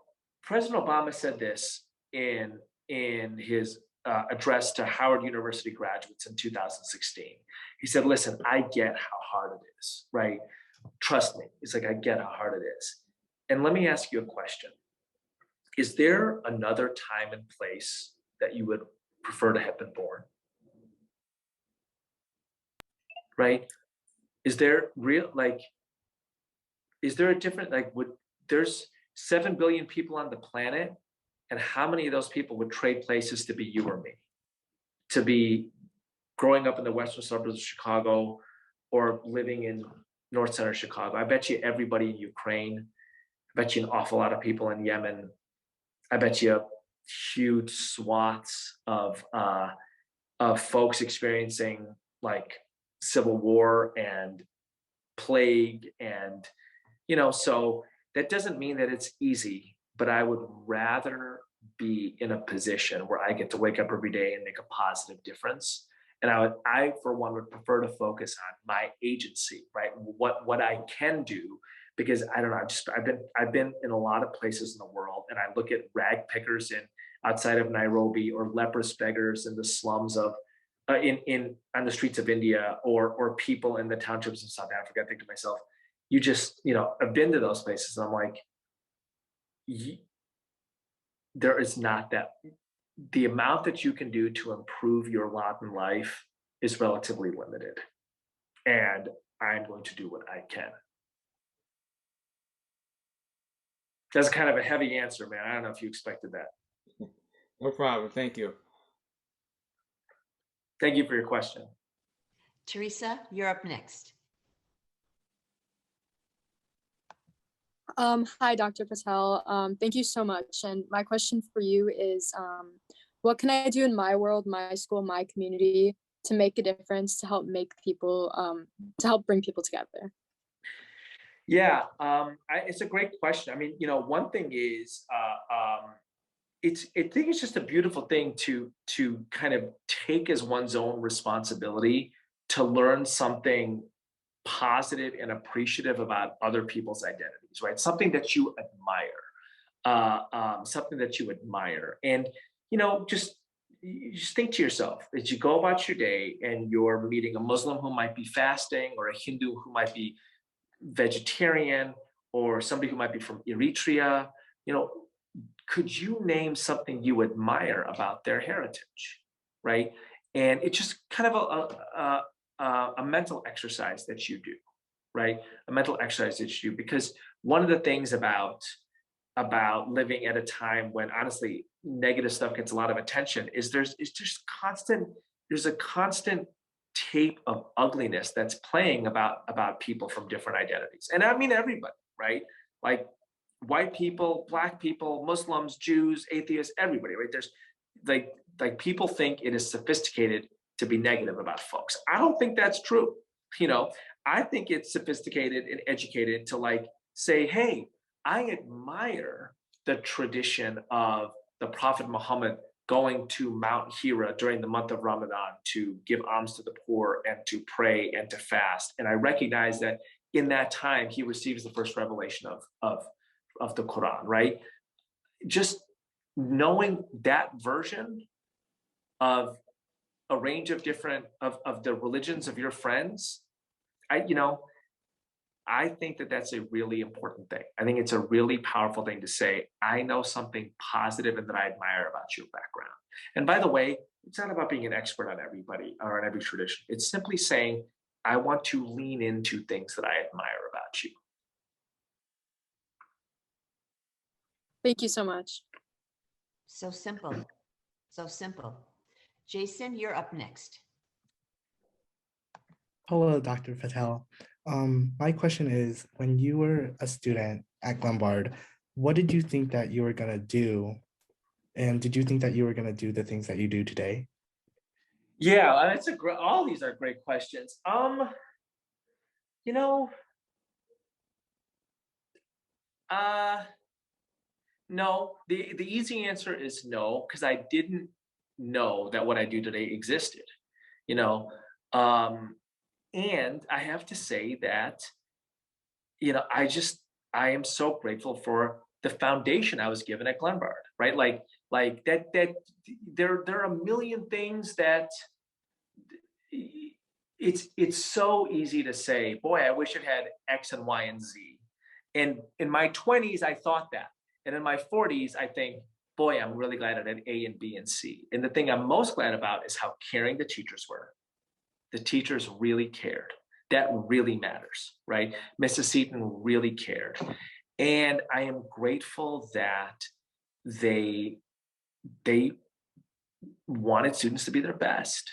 President Obama said this in his address to Howard University graduates in 2016. He said, listen, I get how hard it is, right? Trust me. It's like, I get how hard it is. And let me ask you a question. Is there another time and place that you would prefer to have been born? Right? Is there a different, there's 7 billion people on the planet, and how many of those people would trade places to be you or me? To be growing up in the western suburbs of Chicago or living in North Center Chicago? I bet you everybody in Ukraine, I bet you an awful lot of people in Yemen, I bet you huge swaths of folks experiencing like civil war and plague, and you know, so that doesn't mean that it's easy, but I would rather be in a position where I get to wake up every day and make a positive difference. And I for one would prefer to focus on my agency, right? What I can do, because I don't know, I've been in a lot of places in the world, and I look at rag pickers outside of Nairobi, or leprous beggars in the slums of on the streets of India, or people in the townships of South Africa. I think to myself, I've been to those places, and I'm like, there is not that. The amount that you can do to improve your lot in life is relatively limited, and I'm going to do what I can. That's kind of a heavy answer, man. I don't know if you expected that. No problem. Thank you. Thank you for your question. Teresa, you're up next. Hi, Dr. Patel. Thank you so much. And my question for you is, what can I do in my world, my school, my community to make a difference, to help make people, to help bring people together? Yeah, it's a great question. I mean, you know, one thing is, I think it's just a beautiful thing to kind of take as one's own responsibility to learn something positive and appreciative about other people's identities, right? Something that you admire, and you know, just think to yourself as you go about your day, and you're meeting a Muslim who might be fasting, or a Hindu who might be vegetarian, or somebody who might be from Eritrea. You know, could you name something you admire about their heritage, right? And it's just kind of a mental exercise that you do, right? A mental exercise that you do, because one of the things about living at a time when honestly negative stuff gets a lot of attention is there's a constant tape of ugliness that's playing about people from different identities. And I mean everybody, right? Like white people, Black people, Muslims, Jews, atheists, everybody, right? There's like people think it is sophisticated to be negative about folks. I don't think that's true. You know, I think it's sophisticated and educated to like say, hey, I admire the tradition of the Prophet Muhammad going to Mount Hira during the month of Ramadan to give alms to the poor and to pray and to fast. And I recognize that in that time, he receives the first revelation of the Quran, right? Just knowing that version of a range of different, of the religions of your friends, I think that that's a really important thing. I think it's a really powerful thing to say, I know something positive and that I admire about your background. And by the way, it's not about being an expert on everybody or on every tradition. It's simply saying, I want to lean into things that I admire about you. Thank you so much. So simple. So simple. Jason, you're up next. Hello, Dr. Patel. My question is, when you were a student at Glenbard, what did you think that you were going to do? And did you think that you were going to do the things that you do today? Yeah, that's all these are great questions. No, the easy answer is no, because I didn't know that what I do today existed, and I have to say that, I am so grateful for the foundation I was given at Glenbard, right? Like that there are a million things that it's so easy to say, boy, I wish it had X and Y and Z. And in my 20s, I thought that. And in my 40s, I think, boy, I'm really glad it had A and B and C. And the thing I'm most glad about is how caring the teachers were. The teachers really cared. That really matters, right? Mrs. Seaton really cared. And I am grateful that they wanted students to be their best,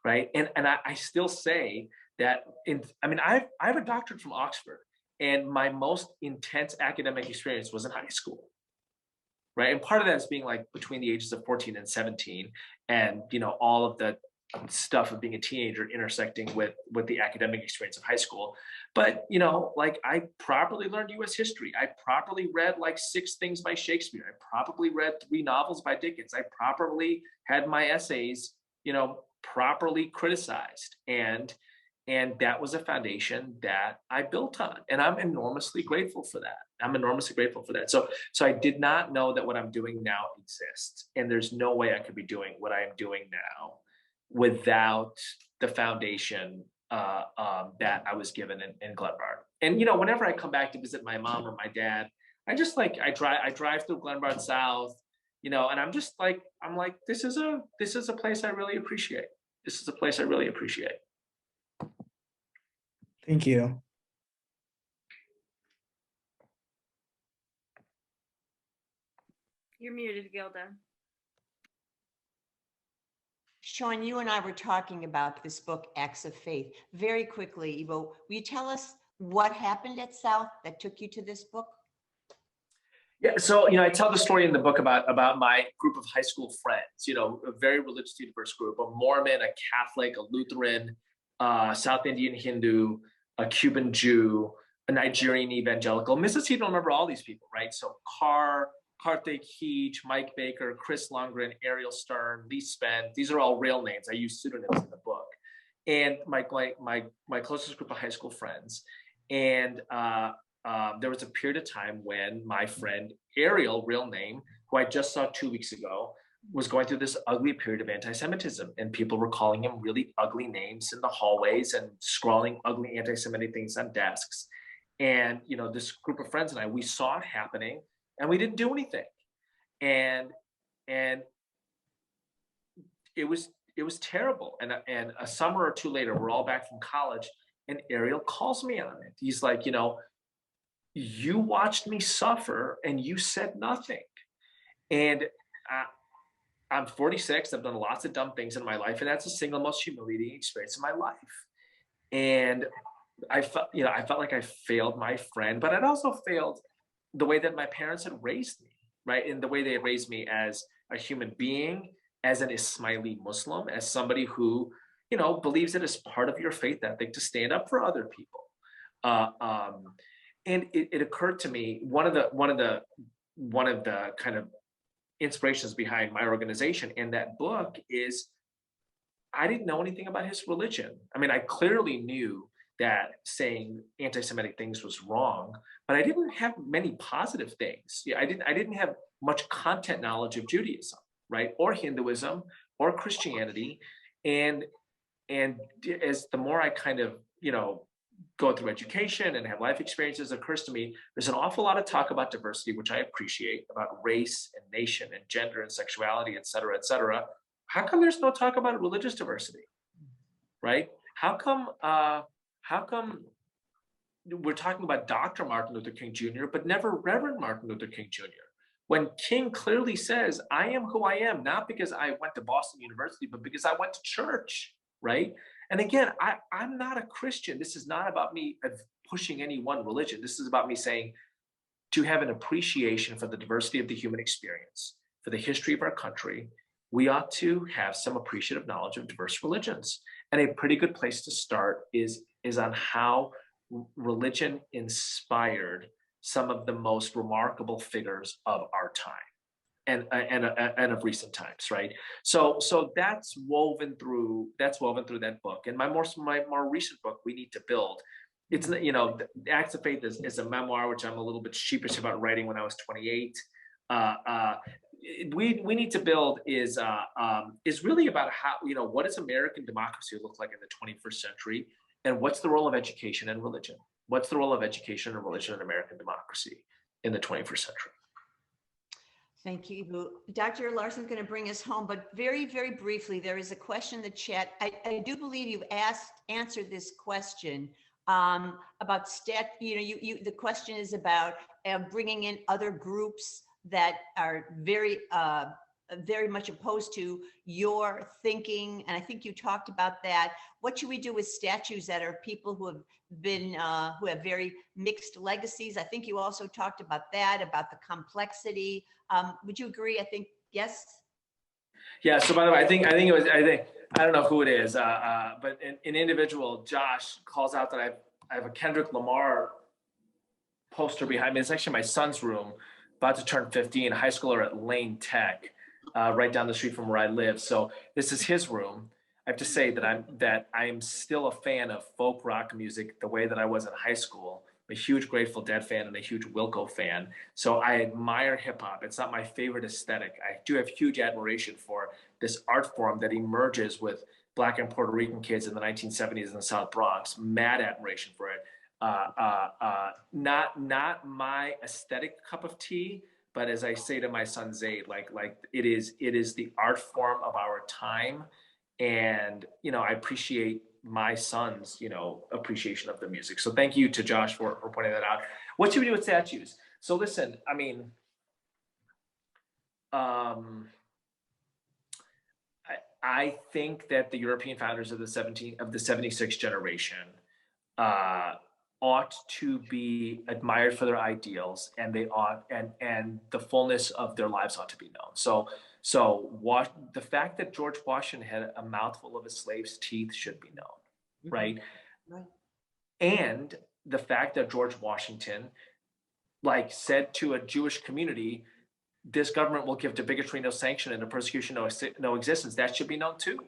right? And I still say that, I have a doctorate from Oxford, and my most intense academic experience was in high school, right? And part of that is being like between the ages of 14 and 17, and all of the stuff of being a teenager intersecting with the academic experience of high school. But like I properly learned US history. I properly read like 6 things by Shakespeare. I probably read 3 novels by Dickens. I properly had my essays properly criticized, and that was a foundation that I built on, and I'm enormously grateful for that. So I did not know that what I'm doing now exists, and there's no way I could be doing what I am doing now without the foundation that I was given in Glenbard. And whenever I come back to visit my mom or my dad, I drive through Glenbard South, and I'm like, this is a place I really appreciate. This is a place I really appreciate. Thank you. You're muted, Gilda. Sean, you and I were talking about this book, Acts of Faith. Very quickly, Eboo, will you tell us what happened at South that took you to this book? Yeah, so I tell the story in the book about my group of high school friends. A very religiously diverse group: a Mormon, a Catholic, a Lutheran, South Indian Hindu, a Cuban Jew, a Nigerian evangelical. Mrs. Seaton will remember all these people, right? So Karthik Heech, Mike Baker, Chris Lundgren, Ariel Stern, Lee Spence. These are all real names. I use pseudonyms in the book. And my closest group of high school friends. And there was a period of time when my friend Ariel, real name, who I just saw 2 weeks ago, was going through this ugly period of anti-Semitism, and people were calling him really ugly names in the hallways and scrawling ugly anti-Semitic things on desks. And this group of friends and I, we saw it happening, and we didn't do anything. And it was terrible. And a summer or two later, we're all back from college, and Ariel calls me on it. He's like, you watched me suffer and you said nothing. And I'm 46. I've done lots of dumb things in my life, and that's the single most humiliating experience in my life. And I felt like I failed my friend, but I'd also failed the way that my parents had raised me, right? In the way they had raised me as a human being, as an Ismaili Muslim, as somebody who, believes it is part of your faith ethic to stand up for other people. And it occurred to me, one of the kind of inspirations behind my organization and that book is I didn't know anything about his religion. I mean, I clearly knew that saying anti-Semitic things was wrong, but I didn't have many positive things. I didn't have much content knowledge of Judaism, right, or Hinduism, or Christianity, and as the more I kind of go through education and have life experiences, it occurs to me there's an awful lot of talk about diversity, which I appreciate, about race and nation and gender and sexuality, et cetera, et cetera. How come there's no talk about religious diversity, right? How come we're talking about Dr. Martin Luther King Jr., but never Reverend Martin Luther King Jr.? When King clearly says, I am who I am, not because I went to Boston University, but because I went to church, right? And again, I'm not a Christian. This is not about me pushing any one religion. This is about me saying, to have an appreciation for the diversity of the human experience, for the history of our country, we ought to have some appreciative knowledge of diverse religions. And a pretty good place to start is on how religion inspired some of the most remarkable figures of our time and of recent times, right? So that's woven through that book. And my more recent book, We Need to Build, it's, the Acts of Faith is a memoir, which I'm a little bit sheepish about writing when I was 28. We Need to Build is really about how, what does American democracy look like in the 21st century, and what's the role of education and religion? What's the role of education and religion in American democracy in the 21st century? Thank you, Eboo. Dr. Larson's going to bring us home, but very, very briefly, there is a question in the chat. I do believe you've answered this question about the question is about bringing in other groups that are very much opposed to your thinking. And I think you talked about that. What should we do with statues that are people who have been, who have very mixed legacies? I think you also talked about that, about the complexity. Would you agree? I think, yes. Yeah. So by the way, I think I don't know who it is, but an individual, Josh, calls out that I have a Kendrick Lamar poster behind me. It's actually my son's room, about to turn 15, high schooler at Lane Tech, right down the street from where I live. So this is his room. I have to say that I'm still a fan of folk rock music the way that I was in high school. I'm a huge Grateful Dead fan and a huge Wilco fan. So I admire hip hop. It's not my favorite aesthetic. I do have huge admiration for this art form that emerges with Black and Puerto Rican kids in the 1970s in the South Bronx. Mad admiration for it. Not my aesthetic cup of tea, but as I say to my son Zaid, like it is the art form of our time. And, I appreciate my son's, appreciation of the music. So thank you to Josh for pointing that out. What should we do with statues? So listen, I mean, I think that the European founders of the 76 generation ought to be admired for their ideals, and they ought, and the fullness of their lives ought to be known. So the fact that George Washington had a mouthful of his slaves' teeth should be known, right? Right. And the fact that George Washington, said to a Jewish community, this government will give to bigotry no sanction and to persecution no existence, that should be known too,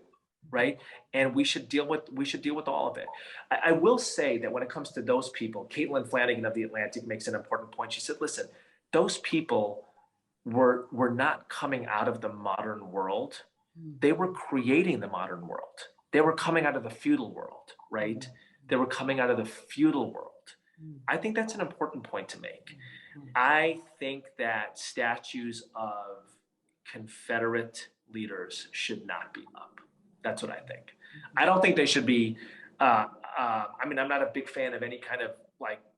right? And we should deal with all of it. I will say that when it comes to those people, Caitlin Flanagan of The Atlantic makes an important point. She said, listen, those people were not coming out of the modern world. They were creating the modern world. They were coming out of the feudal world, right? They were coming out of the feudal world. I think that's an important point to make. I think that statues of Confederate leaders should not be up. That's what I think. I don't think they should be, I mean, I'm not a big fan of any kind of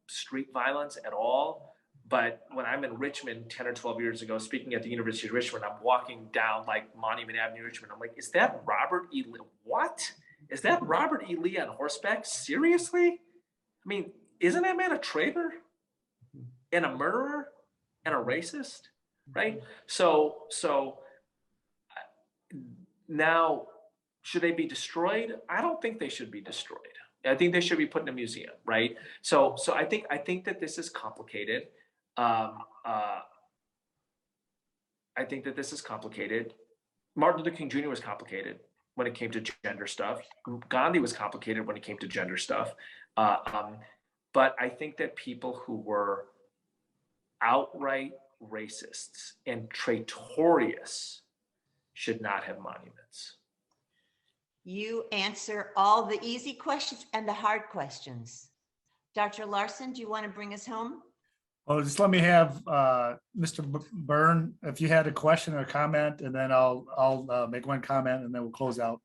street violence at all. But when I'm in Richmond 10 or 12 years ago, speaking at the University of Richmond, I'm walking down Monument Avenue, Richmond. I'm like, is that Robert E. Lee? What? Is that Robert E. Lee on horseback? Seriously? mean, isn't that man a traitor and a murderer and a racist, right? So now, should they be destroyed? I don't think they should be destroyed. I think they should be put in a museum, right? So I think that this is complicated. I think that this is complicated. Martin Luther King Jr. was complicated when it came to gender stuff. Gandhi was complicated when it came to gender stuff. But I think that people who were outright racists and traitorous should not have monuments. You answer all the easy questions and the hard questions. Dr. Larson, do you want to bring us home? Well, just let me have Mr. Byrne, if you had a question or comment, and then I'll make one comment and then we'll close out.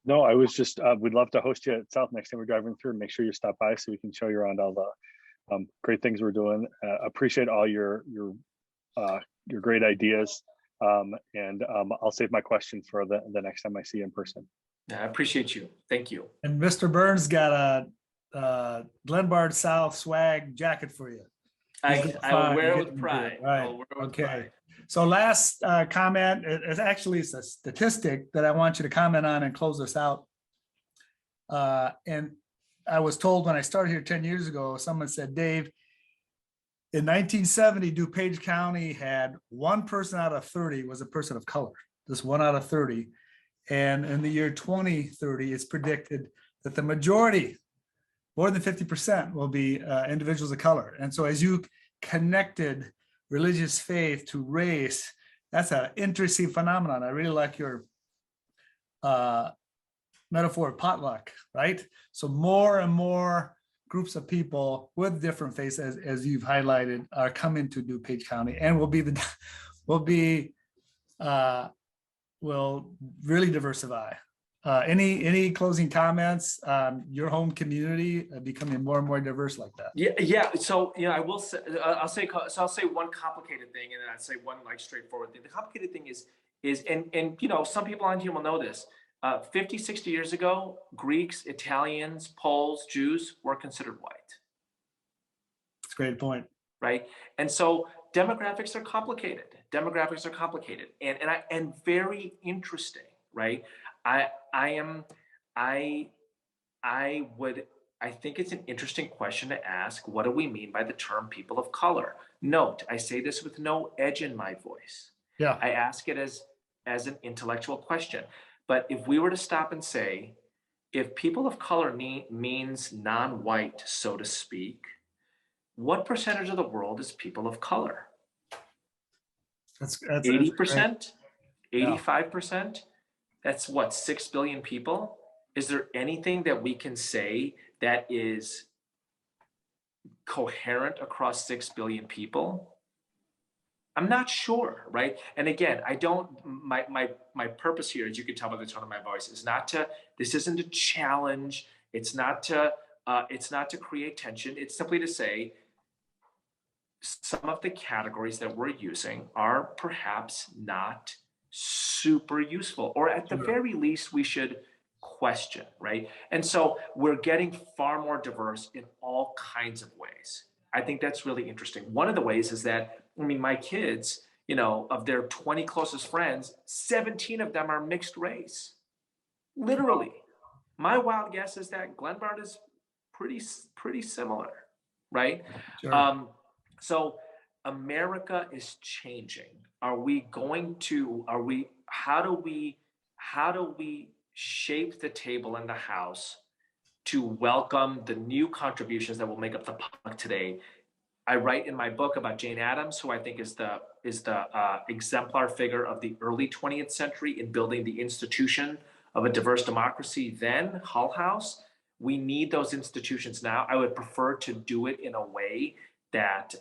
No, I was just, we'd love to host you at South next time we're driving through. Make sure you stop by so we can show you around all the great things we're doing. Appreciate all your great ideas. And I'll save my question for the next time I see you in person. I appreciate you. Thank you. And Mr. Burns got a Glenbard South swag jacket for you. I will wear it with pride. Right. I'll wear it with Okay. pride. So last comment, it's actually a statistic that I want you to comment on and close us out. And I was told when I started here 10 years ago, someone said, Dave, in 1970, DuPage County had 1 person out of 30 was a person of color, just 1 out of 30. And in the year 2030, it's predicted that the majority, more than 50%, will be individuals of color. And so as you connected religious faith to race, that's an interesting phenomenon. I really like your metaphor of potluck, right? So more and more groups of people with different faces, as you've highlighted, are coming to DuPage County, and will really diversify. Any closing comments on your home community becoming more and more diverse like that? Yeah. So I will say, I'll say one complicated thing, and then I'd say one like straightforward thing. The complicated thing is and some people on here will know this. 50, 60 years ago, Greeks, Italians, Poles, Jews were considered white. That's a great point. Right. And so demographics are complicated. And very interesting. Right. I think it's an interesting question to ask. What do we mean by the term people of color? Note, I say this with no edge in my voice. Yeah. I ask it as an intellectual question. But if we were to stop and say, if people of color means non-white, so to speak, what percentage of the world is people of color? That's 80%, 85%. That's what, 6 billion people? Is there anything that we can say that is coherent across 6 billion people? I'm not sure, right? And again, my purpose here, as you can tell by the tone of my voice, is this isn't a challenge. It's not to create tension. It's simply to say some of the categories that we're using are perhaps not super useful, or at the very least, we should question, right? And so we're getting far more diverse in all kinds of ways. I think that's really interesting. One of the ways is that, my kids, of their 20 closest friends, 17 of them are mixed race. Literally. My wild guess is that Glenbard is pretty similar, right? Sure. So America is changing. How do we shape the table in the House to welcome the new contributions that will make up the Potluck today? I write in my book about Jane Addams, who I think is the exemplar figure of the early 20th century in building the institution of a diverse democracy. Then Hull House, we need those institutions now. I would prefer to do it in a way that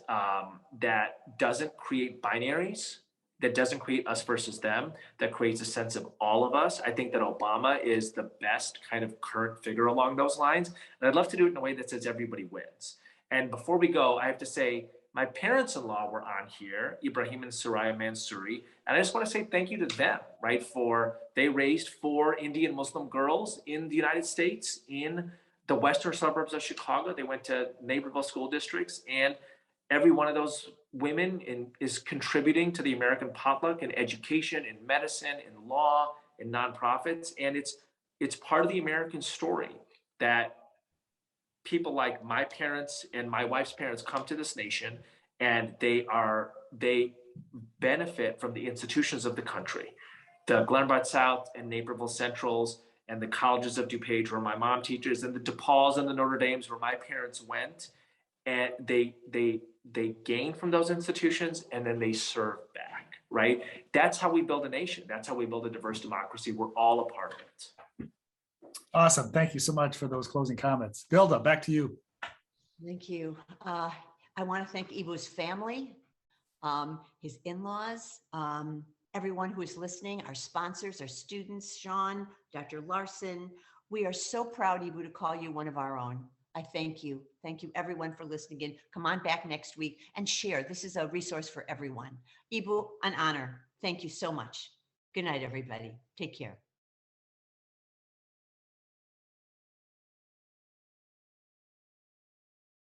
doesn't create binaries, that doesn't create us versus them, that creates a sense of all of us. I think that Obama is the best kind of current figure along those lines. And I'd love to do it in a way that says everybody wins. And before we go, I have to say, my parents-in-law were on here, Ibrahim and Soraya Mansouri, and I just want to say thank you to them, right? They raised 4 Indian Muslim girls in the United States in the western suburbs of Chicago. They went to Naperville school districts, and every one of those women is contributing to the American potluck in education, in medicine, in law, in nonprofits. And it's part of the American story that people like my parents and my wife's parents come to this nation, and they benefit from the institutions of the country. The Glenbard South and Naperville Centrals and the colleges of DuPage where my mom teaches, and the DePauls and the Notre Dames where my parents went, and they gain from those institutions, and then they serve back, right? That's how we build a nation. That's how we build a diverse democracy. We're all a part of it. Awesome. Thank you so much for those closing comments. Gilda, back to you. Thank you. I want to thank Eboo's family, his in-laws, everyone who is listening, our sponsors, our students, Sean, Dr. Larson. We are so proud, Eboo, to call you one of our own. I thank you. Thank you, everyone, for listening in. Come on back next week and share. This is a resource for everyone. Eboo, an honor. Thank you so much. Good night, everybody. Take care.